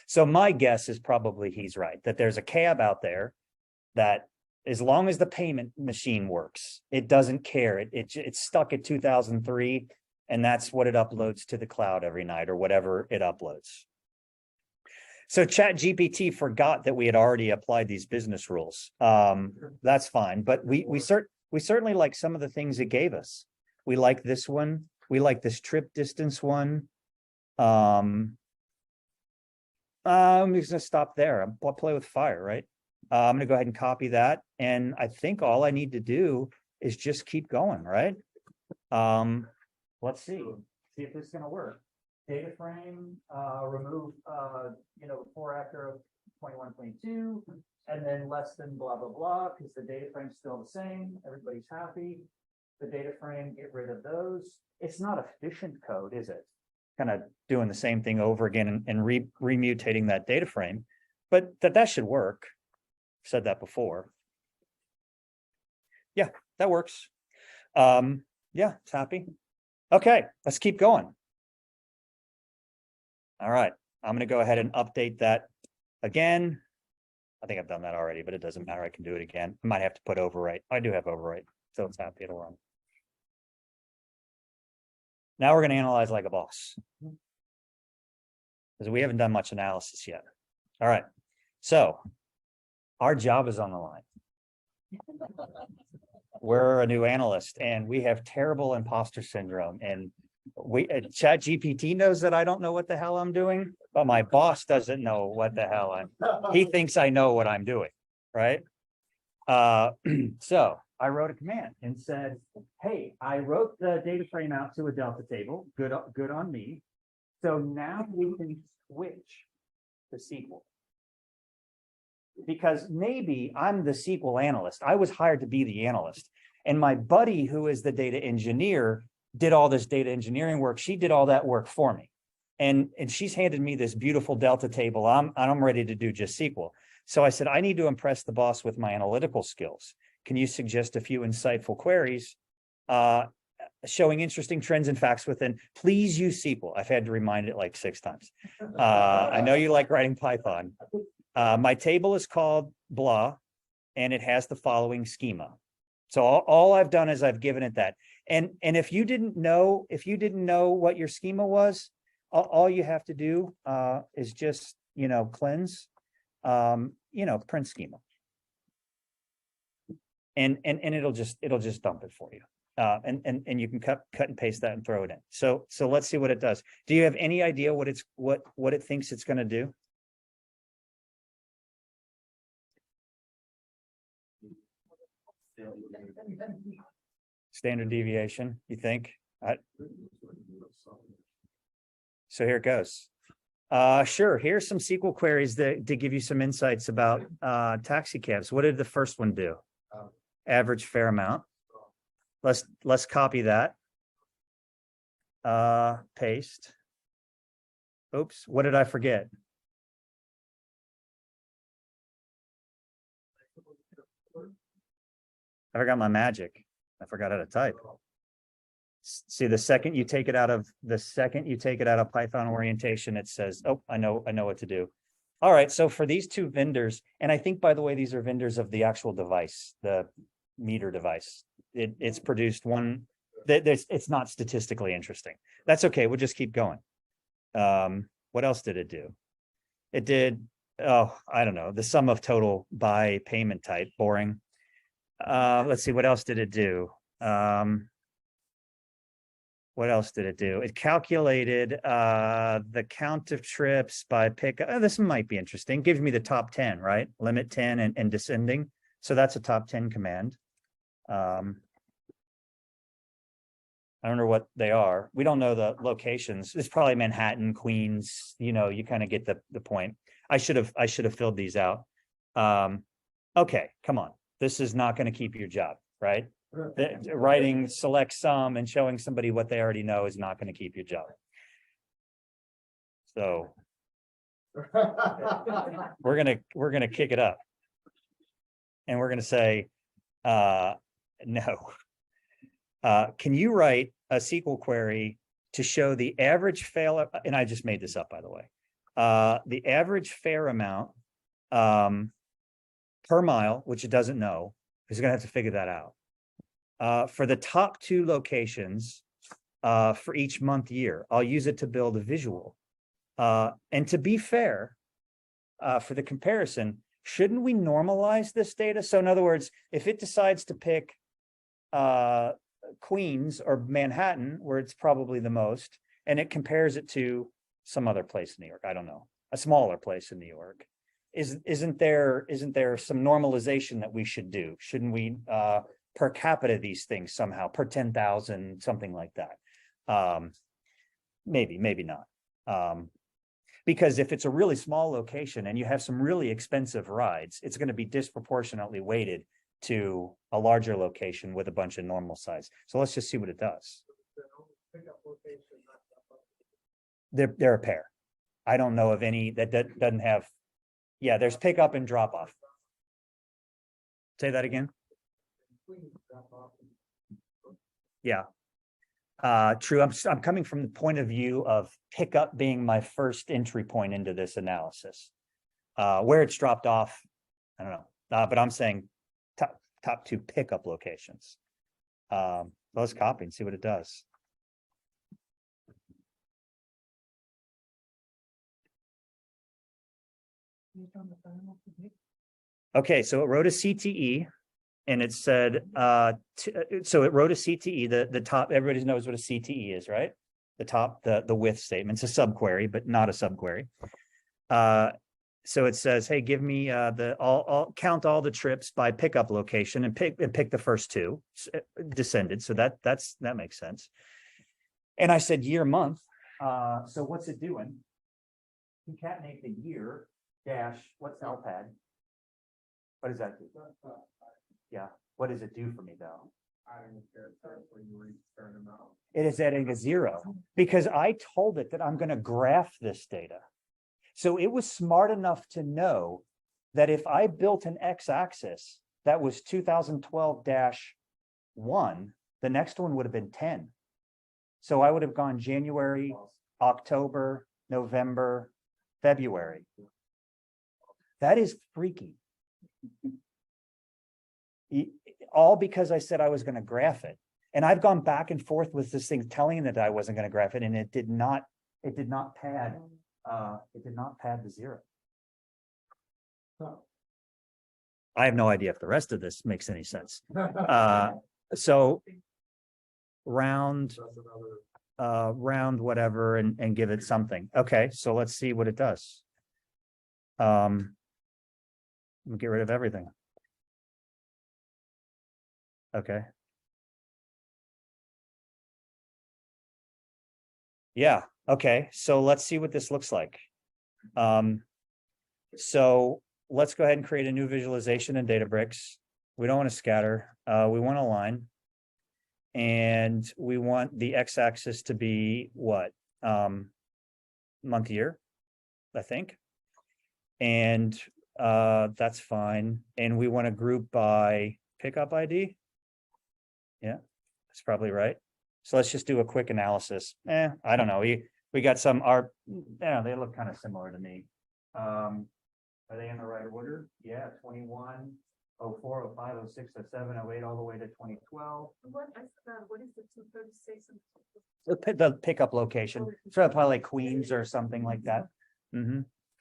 So my guess is probably he's right, that there's a cab out there that as long as the payment machine works, it doesn't care. It's stuck at 2003, and that's what it uploads to the cloud every night or whatever it uploads. So ChatGPT forgot that we had already applied these business rules. That's fine, but we certainly like some of the things it gave us. We like this one. We like this trip distance one. I'm just gonna stop there. I'll play with fire, right? I'm gonna go ahead and copy that. And I think all I need to do is just keep going, right? Let's see if this is gonna work. Data frame, remove, before after of 21, 22, and then less than blah, blah, blah, because the data frame's still the same. Everybody's happy. The data frame, get rid of those. It's not efficient code, is it? Kind of doing the same thing over again and remutating that data frame, but that should work. I've said that before. Yeah, that works. Yeah, it's happy. Okay, let's keep going. All right, I'm going to go ahead and update that again. I think I've done that already, but it doesn't matter. I can do it again. I might have to put overwrite. I do have overwrite, so it's happy. It'll run. Now we're going to analyze like a boss, because we haven't done much analysis yet. All right, so our job is on the line. We're a new analyst, and we have terrible imposter syndrome, and ChatGPT knows that I don't know what the hell I'm doing, but my boss doesn't know what the hell he thinks I know what I'm doing, right? So I wrote a command and said, hey, I wrote the data frame out to a Delta table. Good on me. So now we can switch to SQL. Because maybe I'm the SQL analyst. I was hired to be the analyst. And my buddy, who is the data engineer, did all this data engineering work. She did all that work for me. And she's handed me this beautiful Delta table. I'm ready to do just SQL. So I said, I need to impress the boss with my analytical skills. Can you suggest a few insightful queries showing interesting trends and facts within? Please use SQL. I've had to remind it like 6 times. I know you like writing Python. My table is called blah, and it has the following schema. So all I've done is I've given it that. And if you didn't know what your schema was, all you have to do is just cleanse, print schema, and it'll just dump it for you. And you can cut and paste that and throw it in. So let's see what it does. Do you have any idea what it thinks it's going to do? Standard deviation, you think? So here it goes. Sure, here's some SQL queries to give you some insights about taxi cabs. What did the first one do? Average fare amount. Let's copy that. Paste. Oops, what did I forget? I forgot my magic. I forgot how to type. See, the second you take it out of Python orientation, it says, oh, I know what to do. All right, so for these two vendors, and I think, by the way, these are vendors of the actual device, the meter device. It's produced one. It's not statistically interesting. That's okay. We'll just keep going. What else did it do? It did, I don't know, the sum of total by payment type. Boring. Let's see, what else did it do? What else did it do? It calculated the count of trips by pick. This might be interesting. Gives me the top 10, right? Limit 10 and descending. So that's a top 10 command. I don't know what they are. We don't know the locations. It's probably Manhattan, Queens. You kind of get the point. I should have filled these out. Okay, come on. This is not going to keep your job, right? Writing select sum and showing somebody what they already know is not going to keep your job. So we're gonna kick it up, and we're gonna say No. Can you write a SQL query to show the average fail, and I just made this up, by the way. The average fare amount per mile, which it doesn't know, is gonna have to figure that out. For the top 2 locations for each month year, I'll use it to build a visual. And to be fair, for the comparison, shouldn't we normalize this data? So in other words, if it decides to pick Queens or Manhattan, where it's probably the most, and it compares it to some other place in New York, I don't know, a smaller place in New York, isn't there some normalization that we should do? Shouldn't we per capita these things somehow, per 10,000, something like that? Maybe not. Because if it's a really small location and you have some really expensive rides, it's going to be disproportionately weighted to a larger location with a bunch of normal size. So let's just see what it does. They're a pair. I don't know of any that doesn't have. Yeah, there's pickup and drop off. Say that again. Yeah. True. I'm coming from the point of view of pickup being my first entry point into this analysis. Where it's dropped off, I don't know. But I'm saying top 2 pickup locations. Let's copy and see what it does. Okay, so it wrote a CTE. And it said, so it wrote a CTE, the top, everybody knows what a CTE is, right? The top, the with statement, it's a subquery, but not a subquery. So it says, hey, give me I'll count all the trips by pickup location and pick the first 2 descended. So that makes sense. And I said year, month. So what's it doing? Concatenate the year dash, what's LPAD? What does that do? Yeah, what does it do for me though? It is adding a 0 because I told it that I'm going to graph this data. So it was smart enough to know that if I built an x-axis that was 2012-1, the next one would have been 10. So I would have gone January, October, November, February. That is freaky. All because I said I was going to graph it. And I've gone back and forth with this thing telling it that I wasn't going to graph it, and it did not pad the 0. I have no idea if the rest of this makes any sense. So round whatever and give it something. Okay, so let's see what it does. Let me get rid of everything. Okay. Yeah. Okay. So let's see what this looks like. So let's go ahead and create a new visualization in Databricks. We don't want to scatter. We want to align. And we want the x-axis to be what? Month, year, I think. And that's fine. And we want to group by pickup ID. Yeah, that's probably right. So let's just do a quick analysis. I don't know. We got some they look kind of similar to me. Are they in the right order? Yeah, 21, 04, 05, 06, 07, 08, all the way to 2012. What is the 236? The pickup location. So probably like Queens or something like that.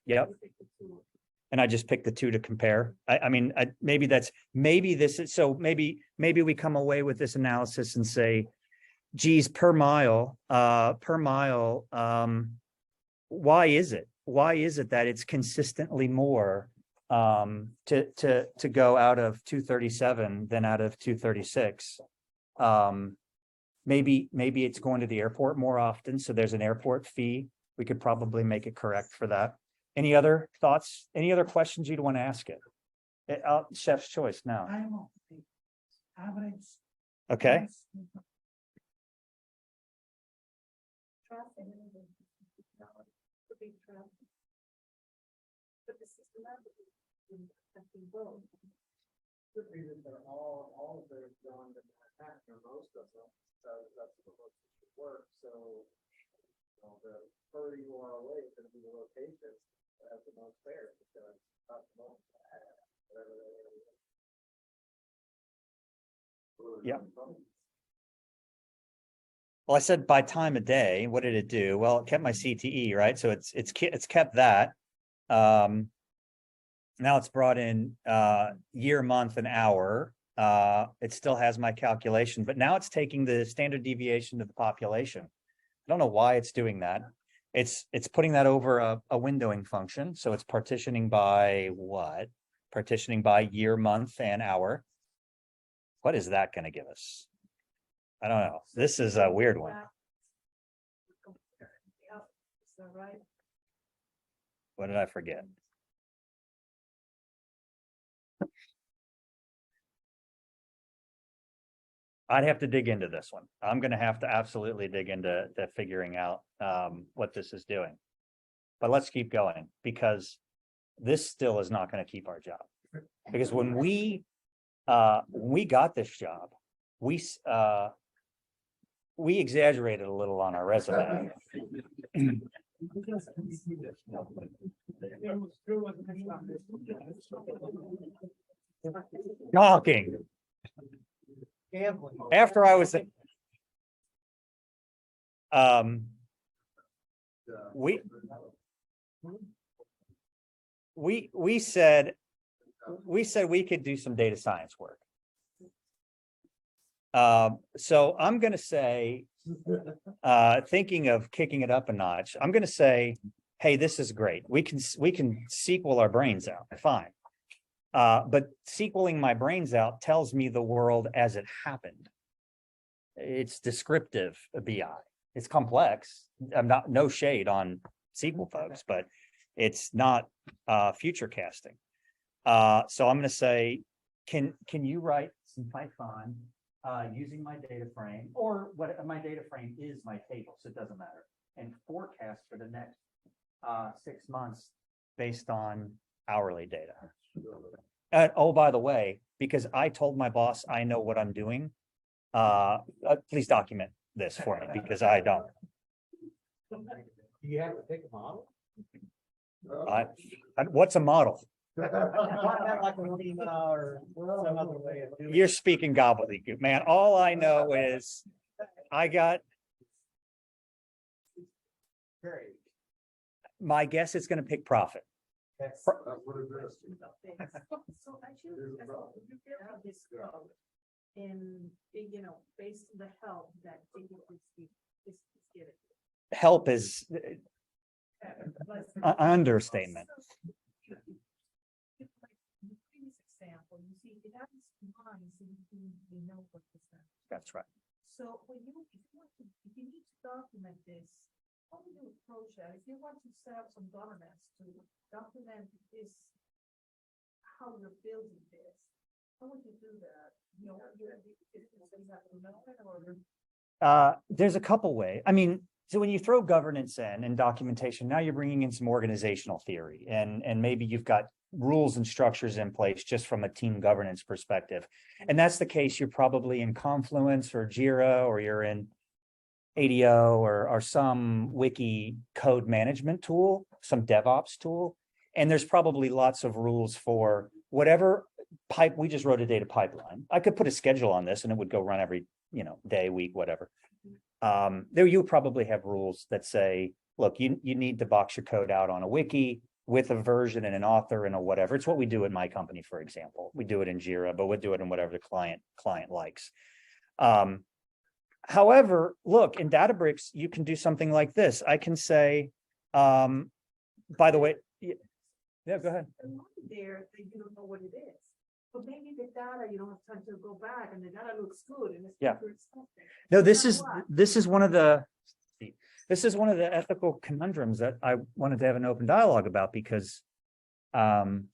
Yep. And I just picked the 2 to compare. I mean, maybe this is, so maybe we come away with this analysis and say, geez, per mile, why is it that it's consistently more to go out of 237 than out of 236? Maybe it's going to the airport more often, so there's an airport fee. We could probably make it correct for that. Any other thoughts? Any other questions you'd want to ask it? Chef's choice now. Average. Okay. Could be that they're all of their done in Manhattan or most of them, so that's the most it should work, so. The further you are away, it's gonna be the location that has the most fair, because not the most. Whatever that is. Yeah. Well, I said by time of day, what did it do? Well, it kept my CTE, right? So it's kept that. Now it's brought in year, month, and hour. It still has my calculation, but now it's taking the standard deviation of the population. I don't know why it's doing that. It's putting that over a windowing function. So it's partitioning by what? Partitioning by year, month, and hour. What is that going to give us? I don't know. This is a weird one. Is that right? What did I forget? I'd have to dig into this one. I'm going to have to absolutely dig into figuring out what this is doing. But let's keep going, because this still is not going to keep our job. Because when we got this job, we exaggerated a little on our resume. Shocking. After I was we said we could do some data science work. So I'm going to say, thinking of kicking it up a notch, I'm going to say, hey, this is great. We can SQL our brains out. Fine. But SQLing my brains out tells me the world as it happened. It's descriptive BI. It's complex. I'm no shade on SQL folks, but it's not future casting. So I'm going to say, can you write some Python using my data frame, or what my data frame is my table, so it doesn't matter, and forecast for the next 6 months based on hourly data. Oh, by the way, because I told my boss I know what I'm doing, please document this for me, because I don't. Do you have to pick a model? What's a model? Like a Lima or some other way of doing it. You're speaking gobbledygook, man. All I know is I got. My guess is going to pick profit. That's what it is. So actually, you build this code in, based on the help that is given. Help is an understatement. The previous example, you see, it has lines in the notebook. That's right. So when if you need to document this, how do you approach that? If you want to set up some governance to document this, how you're building this, how would you do that? There's a couple ways. I mean, so when you throw governance in and documentation, now you're bringing in some organizational theory, and maybe you've got rules and structures in place just from a team governance perspective. And that's the case. You're probably in Confluence or Jira, or you're in ADO or some wiki code management tool, some DevOps tool. And there's probably lots of rules for whatever pipe. We just wrote a data pipeline. I could put a schedule on this and it would go run every, day, week, whatever. There you probably have rules that say, look, you need to box your code out on a wiki with a version and an author and a whatever. It's what we do at my company, for example. We do it in Jira, but we'll do it in whatever the client likes. However, look, in Databricks, you can do something like this. I can say, by the way, yeah, go ahead. There, that you don't know what it is. But maybe the data, you don't have time to go back, and the data looks good, and it's No, this is one of the ethical conundrums that I wanted to have an open dialogue about, because I've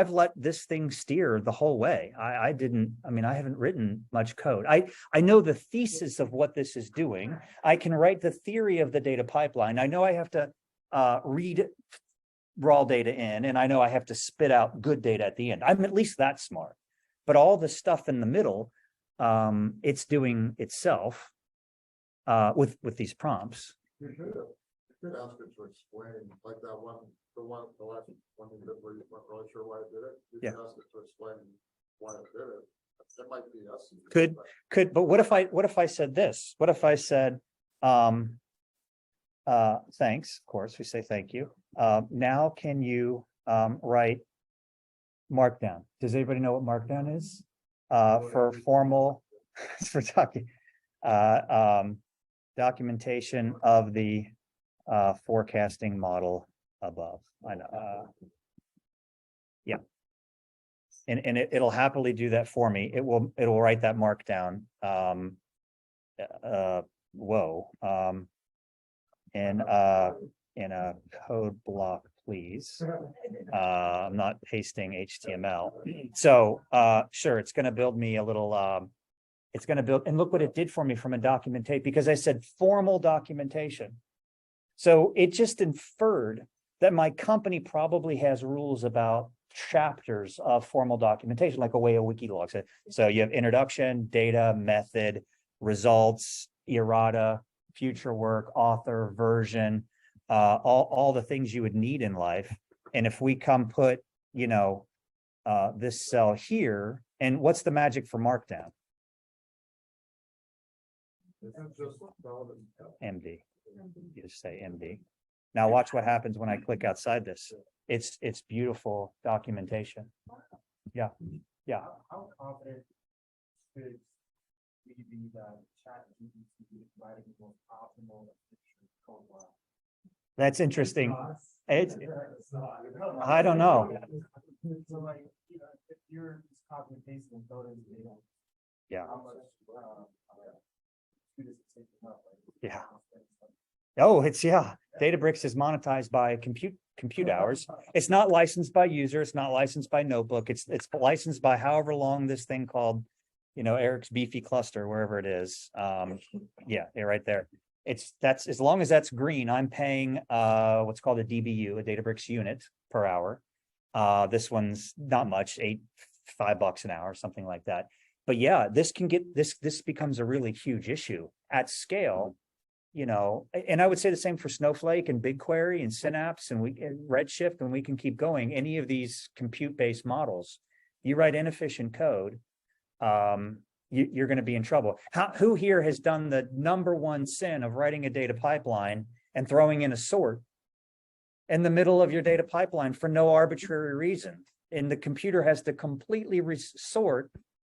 let this thing steer the whole way. I haven't written much code. I know the thesis of what this is doing. I can write the theory of the data pipeline. I know I have to read raw data in, and I know I have to spit out good data at the end. I'm at least that smart. But all the stuff in the middle, it's doing itself with these prompts. You could ask it to explain, like that one, the last one you did where you weren't really sure why it did it. You could ask it to explain why it did it. That might be us. But what if I said this? What if I said, thanks, of course, we say thank you. Now can you write Markdown? Does anybody know what Markdown is? For formal, for documentation of the forecasting model above. I know. Yeah. And it'll happily do that for me. It'll write that Markdown. Whoa. In a code block, please. I'm not pasting HTML. So sure, it's going to build me a little it's going to build, and look what it did for me from a documentation, because I said formal documentation. So it just inferred that my company probably has rules about chapters of formal documentation, like a way a wiki logs it. So you have introduction, data, method, results, errata, future work, author, version, all the things you would need in life. And if we come put, you know, this cell here, and what's the magic for Markdown? MD. You just say MD. Now watch what happens when I click outside this. It's beautiful documentation. Yeah. Yeah. How confident should we be that ChatGPT is writing the most optimal code block? That's interesting. I don't know. So like, you know, if you're just copy and pasting and throwing in data, Yeah. how much students are taking up? Yeah. Oh, it's Databricks is monetized by compute hours. It's not licensed by user. It's not licensed by notebook. It's licensed by however long this thing called, you know, Eric's beefy cluster, wherever it is. Yeah, right there. That's as long as that's green, I'm paying what's called a DBU, a Databricks unit per hour. This one's not much, $5 an hour, something like that. But yeah, this becomes a really huge issue at scale. You know, and I would say the same for Snowflake and BigQuery and Synapse and Redshift, and we can keep going. Any of these compute-based models, you write inefficient code, you're going to be in trouble. Who here has done the #1 sin of writing a data pipeline and throwing in a sort in the middle of your data pipeline for no arbitrary reason? And the computer has to completely sort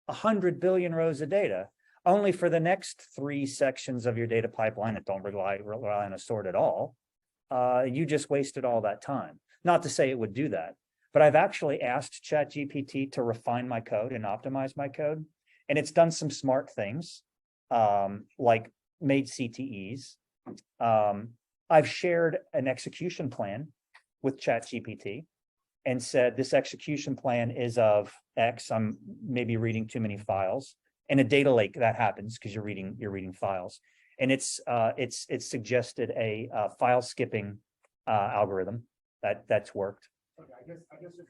100 billion rows of data, only for the next 3 sections of your data pipeline that don't rely on a sort at all. You just wasted all that time. Not to say it would do that, but I've actually asked ChatGPT to refine my code and optimize my code. And it's done some smart things, like made CTEs. I've shared an execution plan with ChatGPT and said, this execution plan is of X. I'm maybe reading too many files. In a data lake, that happens because you're reading files, and it's suggested a file skipping algorithm that's worked. Okay, I guess just the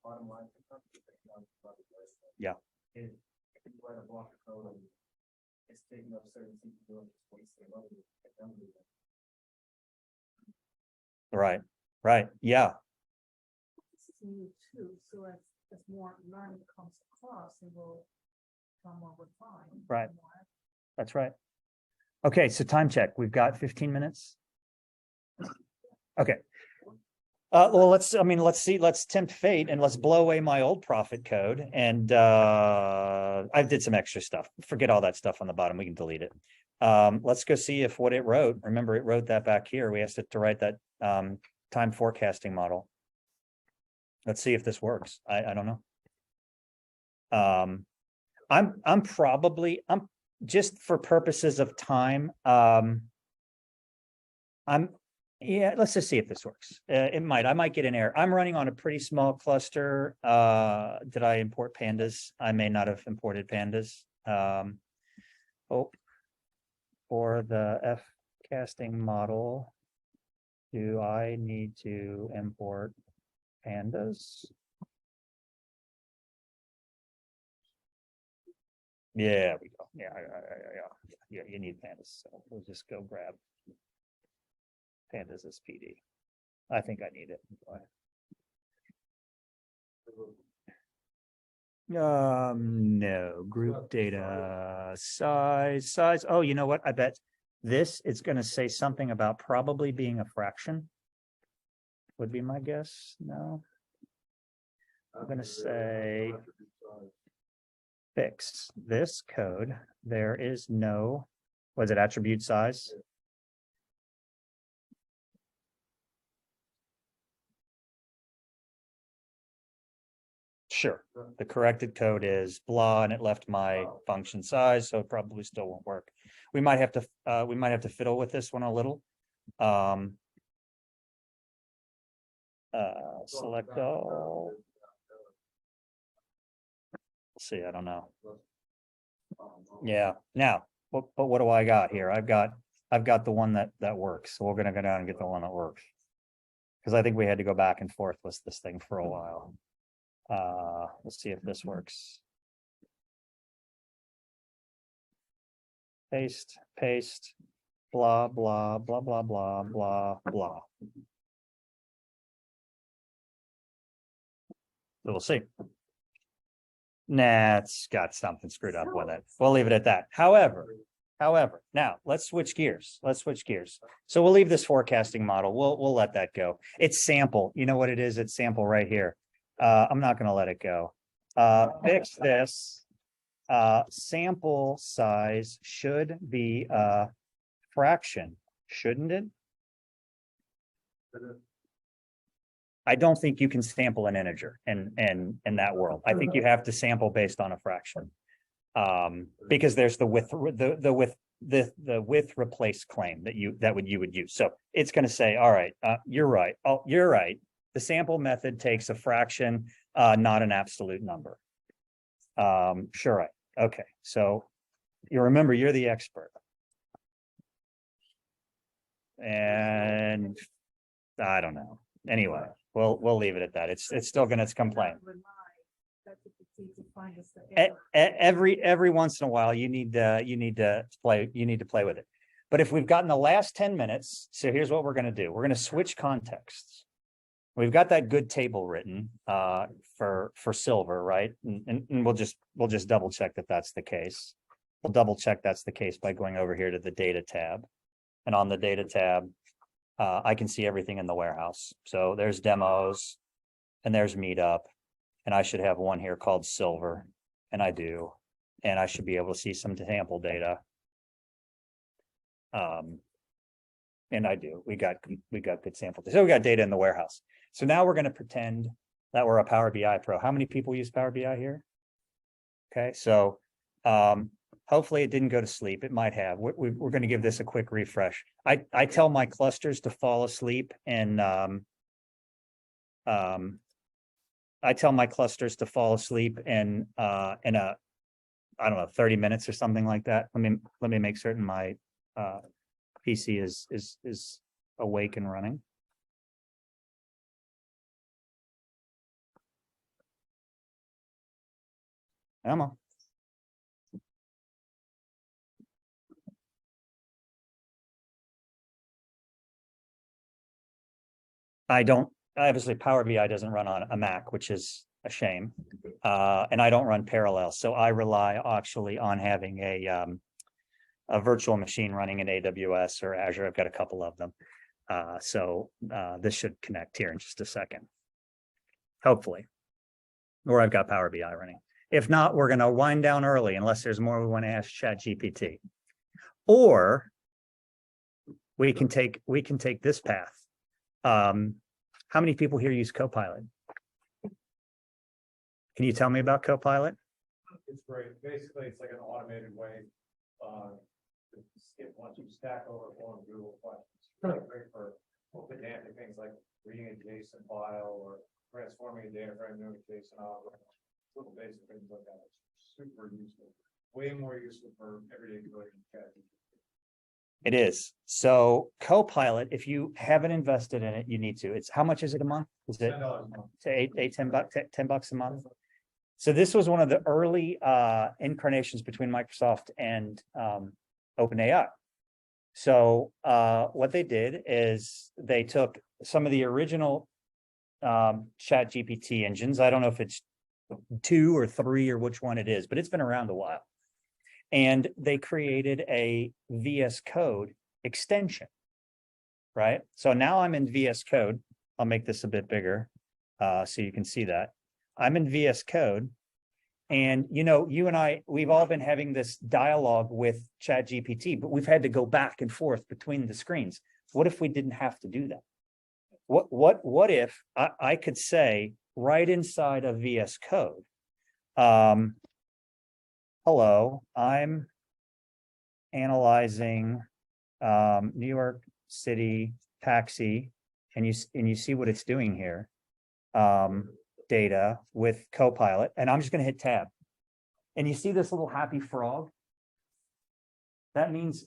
bottom line. Yeah. If you write a block of code and it's taking up certain CPU and it's wasting money. Right. Yeah. This is new too, so as more learning comes across, it will come over time. Right. That's right. Okay, so time check. We've got 15 minutes. Okay. Well, let's see, let's tempt fate and let's blow away my old profit code. And I did some extra stuff. Forget all that stuff on the bottom. We can delete it. Let's go see if what it wrote. Remember, it wrote that back here. We asked it to write that time forecasting model. Let's see if this works. I don't know. I'm just for purposes of time. Let's just see if this works. I might get an error. I'm running on a pretty small cluster. Did I import pandas? I may not have imported pandas. For the F casting model. Do I need to import pandas? Yeah, we go. Yeah, you need pandas, so we'll just go grab pandas as PD. I think I need it. No, group data, size. Oh, you know what? I bet this, it's gonna say something about probably being a fraction. Would be my guess. No, I'm gonna say fix this code. There is no, was it attribute size? Sure, the corrected code is blah, and it left my function size, so it probably still won't work. We might have to fiddle with this one a little. Select all. See, I don't know. Yeah, now, but what do I got here? I've got the one that works, so we're gonna go down and get the one that works. Because I think we had to go back and forth with this thing for a while. Let's see if this works. Paste, blah, blah, blah, blah, blah, blah, blah. So we'll see. Nah, it's got something screwed up with it. We'll leave it at that. However, now let's switch gears. So we'll leave this forecasting model. We'll let that go. It's sample. You know what it is? It's sample right here. I'm not going to let it go. Fix this. Sample size should be a fraction, shouldn't it? I don't think you can sample an integer in that world. I think you have to sample based on a fraction. Because there's the width replace claim that you would use. So it's going to say, all right, you're right. Oh, you're right. The sample method takes a fraction, not an absolute number. Sure, right. Okay, so you remember you're the expert. And I don't know. Anyway, we'll leave it at that. It's still going to complain. Every once in a while, you need to play with it. But if we've gotten the last 10 minutes, so here's what we're going to do. We're going to switch contexts. We've got that good table written for silver, right? And we'll just double check that that's the case. We'll double check that's the case by going over here to the data tab. And on the data tab, I can see everything in the warehouse. So there's demos and there's Meetup. And I should have one here called silver. And I do. And I should be able to see some sample data. And I do. We got good sample data. So we got data in the warehouse. So now we're going to pretend that we're a Power BI pro. How many people use Power BI here? Okay, so hopefully it didn't go to sleep. It might have. We're going to give this a quick refresh. I tell my clusters to fall asleep in I tell my clusters to fall asleep in a, I don't know, 30 minutes or something like that. Let me make certain my PC is awake and running. Emma. Obviously Power BI doesn't run on a Mac, which is a shame. And I don't run parallel. So I rely actually on having a virtual machine running in AWS or Azure. I've got a couple of them. So this should connect here in just a second. Hopefully. Or I've got Power BI running. If not, we're going to wind down early unless there's more we want to ask ChatGPT. Or we can take this path. How many people here use Copilot? Can you tell me about Copilot? It's great. Basically, it's like an automated way to skip once you stack overflow and Google questions. It's really great for open data things like reading a JSON file or transforming a data frame into a JSON object. Little basic things like that. It's super useful. Way more useful for everyday coding. It is. So Copilot, if you haven't invested in it, you need to. It's how much is it a month? Is it $10 a month? So this was one of the early incarnations between Microsoft and OpenAI. So what they did is they took some of the original ChatGPT engines. I don't know if it's 2 or 3 or which one it is, but it's been around a while. And they created a VS Code extension, right? So now I'm in VS Code. I'll make this a bit bigger so you can see that. I'm in VS Code. And, you know, you and I, we've all been having this dialogue with ChatGPT, but we've had to go back and forth between the screens. What if we didn't have to do that? What if I could say right inside of VS Code, hello, I'm analyzing New York City taxi, and you see what it's doing here. Data with Copilot, and I'm just going to hit tab. And you see this little happy frog? That means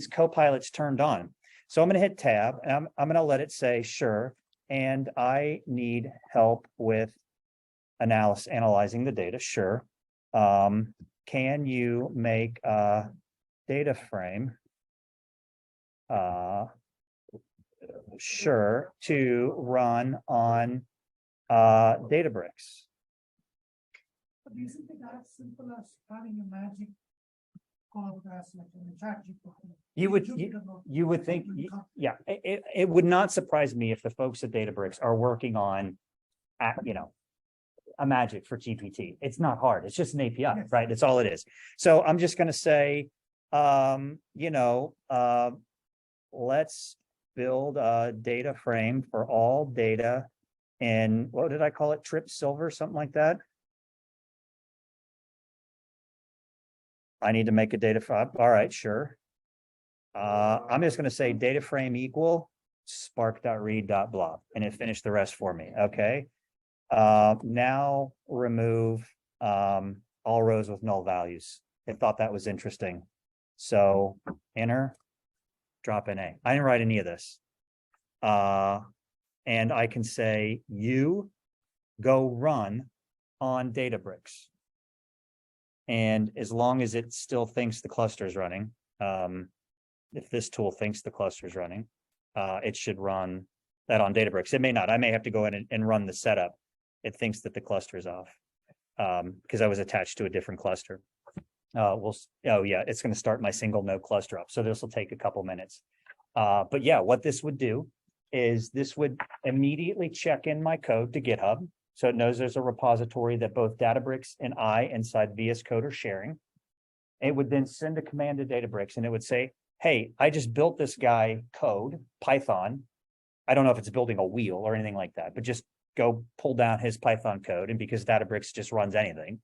Copilot's turned on. So I'm going to hit tab, and I'm going to let it say, sure, and I need help with analyzing the data. Sure. Can you make a data frame? Sure, to run on Databricks. But isn't it as simple as having a magic code as like in ChatGPT? You would think, yeah, it would not surprise me if the folks at Databricks are working on, you know, a magic for GPT. It's not hard. It's just an API, Yes. right? It's all it is. So I'm just going to say, you know, let's build a data frame for all data in, what did I call it? Trip Silver, something like that. I need to make a data frame. All right, sure. I'm just going to say data frame equal spark.read.blob, and it finished the rest for me. Okay. Now remove all rows with null values. It thought that was interesting. So enter, drop in A. I didn't write any of this. And I can say, you go run on Databricks. And as long as it still thinks the cluster is running, if this tool thinks the cluster is running, it should run that on Databricks. It may not. I may have to go in and run the setup. It thinks that the cluster is off because I was attached to a different cluster. Oh yeah, it's going to start my single node cluster up. So this will take a couple minutes. But yeah, what this would do is this would immediately check in my code to GitHub. So it knows there's a repository that both Databricks and I inside VS Code are sharing. It would then send a command to Databricks and it would say, hey, I just built this guy code, Python. I don't know if it's building a wheel or anything like that, but just go pull down his Python code. And because Databricks just runs anything,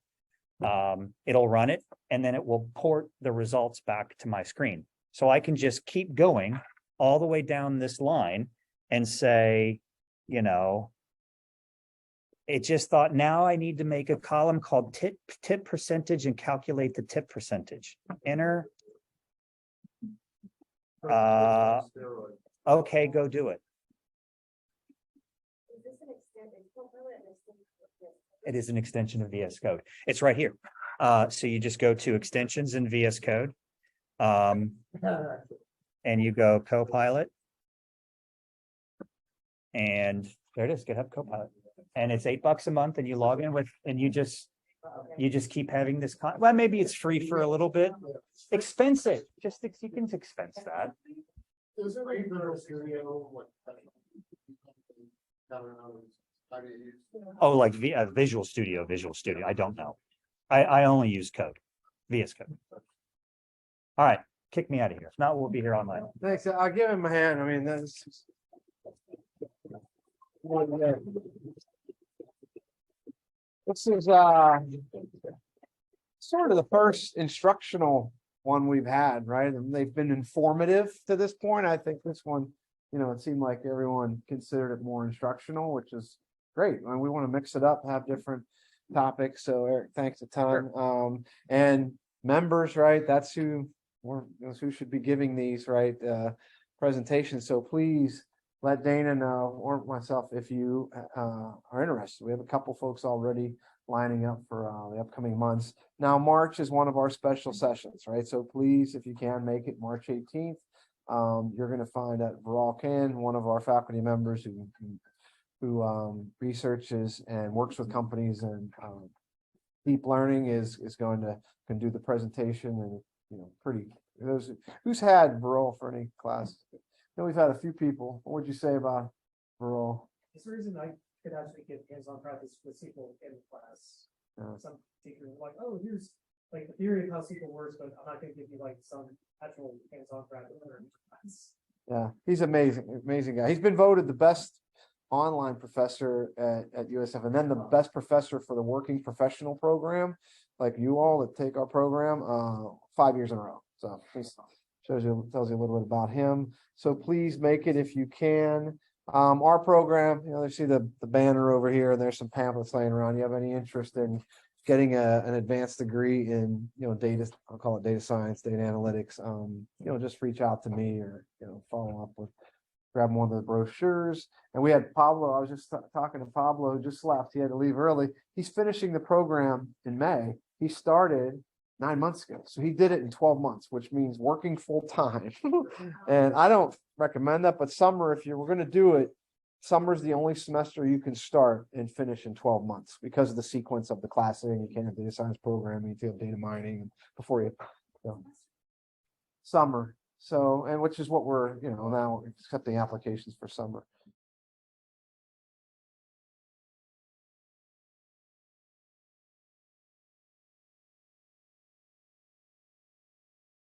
it'll run it and then it will port the results back to my screen. So I can just keep going all the way down this line and say, you know, it just thought now I need to make a column called tip percentage and calculate the tip percentage. Enter. Okay, go do it. It is an extension of VS Code. It's right here. So you just go to extensions in VS Code. And you go Copilot. And there it is, GitHub Copilot. And it's $8 a month and you log in with, and you just keep having this, well, maybe it's free for a little bit. Expense it, just, you can expense that. Is there a Visual Studio? Oh, like Visual Studio. I don't know. I only use Code, VS Code. All right, kick me out of here. If not, we'll be here all night. Thanks. I'll give him a hand. I mean, that's. This is sort of the first instructional one we've had, right? And they've been informative to this point. I think this one, you know, it seemed like everyone considered it more instructional, which is great. And we want to mix it up, have different topics. So Eric, thanks a ton. And members, right? That's who who should be giving these, right, presentations. So please let Dana know or myself if you are interested. We have a couple folks already lining up for the upcoming months. Now, March is one of our special sessions, right? So please, if you can make it March 18th, you're going to find that Viral Khan, one of our faculty members who researches and works with companies and deep learning is going to can do the presentation, and pretty those who's had Viral for any class. We've had a few people. What would you say about Viral? It's the reason I could actually get hands-on practice with SQL in class. Some teachers are like, oh, here's like the theory of how SQL works, but I'm not going to give you like some actual hands-on practice. Yeah, he's amazing guy. He's been voted the best online professor at USF, and then the best professor for the working professional program, like you all that take our program, 5 years in a row. So tells you a little bit about him. So please make it if you can. Our program, you see the banner over here, and there's some pamphlets laying around. You have any interest in getting an advanced degree in data, I'll call it data science, data analytics, just reach out to me or follow up with, grab one of the brochures. And we had Pablo. I was just talking to Pablo, who just left. He had to leave early. He's finishing the program in May. He started 9 months ago, so he did it in 12 months, which means working full time. And I don't recommend that, but summer, if you were going to do it, summer is the only semester you can start and finish in 12 months because of the sequence of the classing. You can't have data science programming, you have data mining before you summer. So, and which is what we're now accepting applications for summer.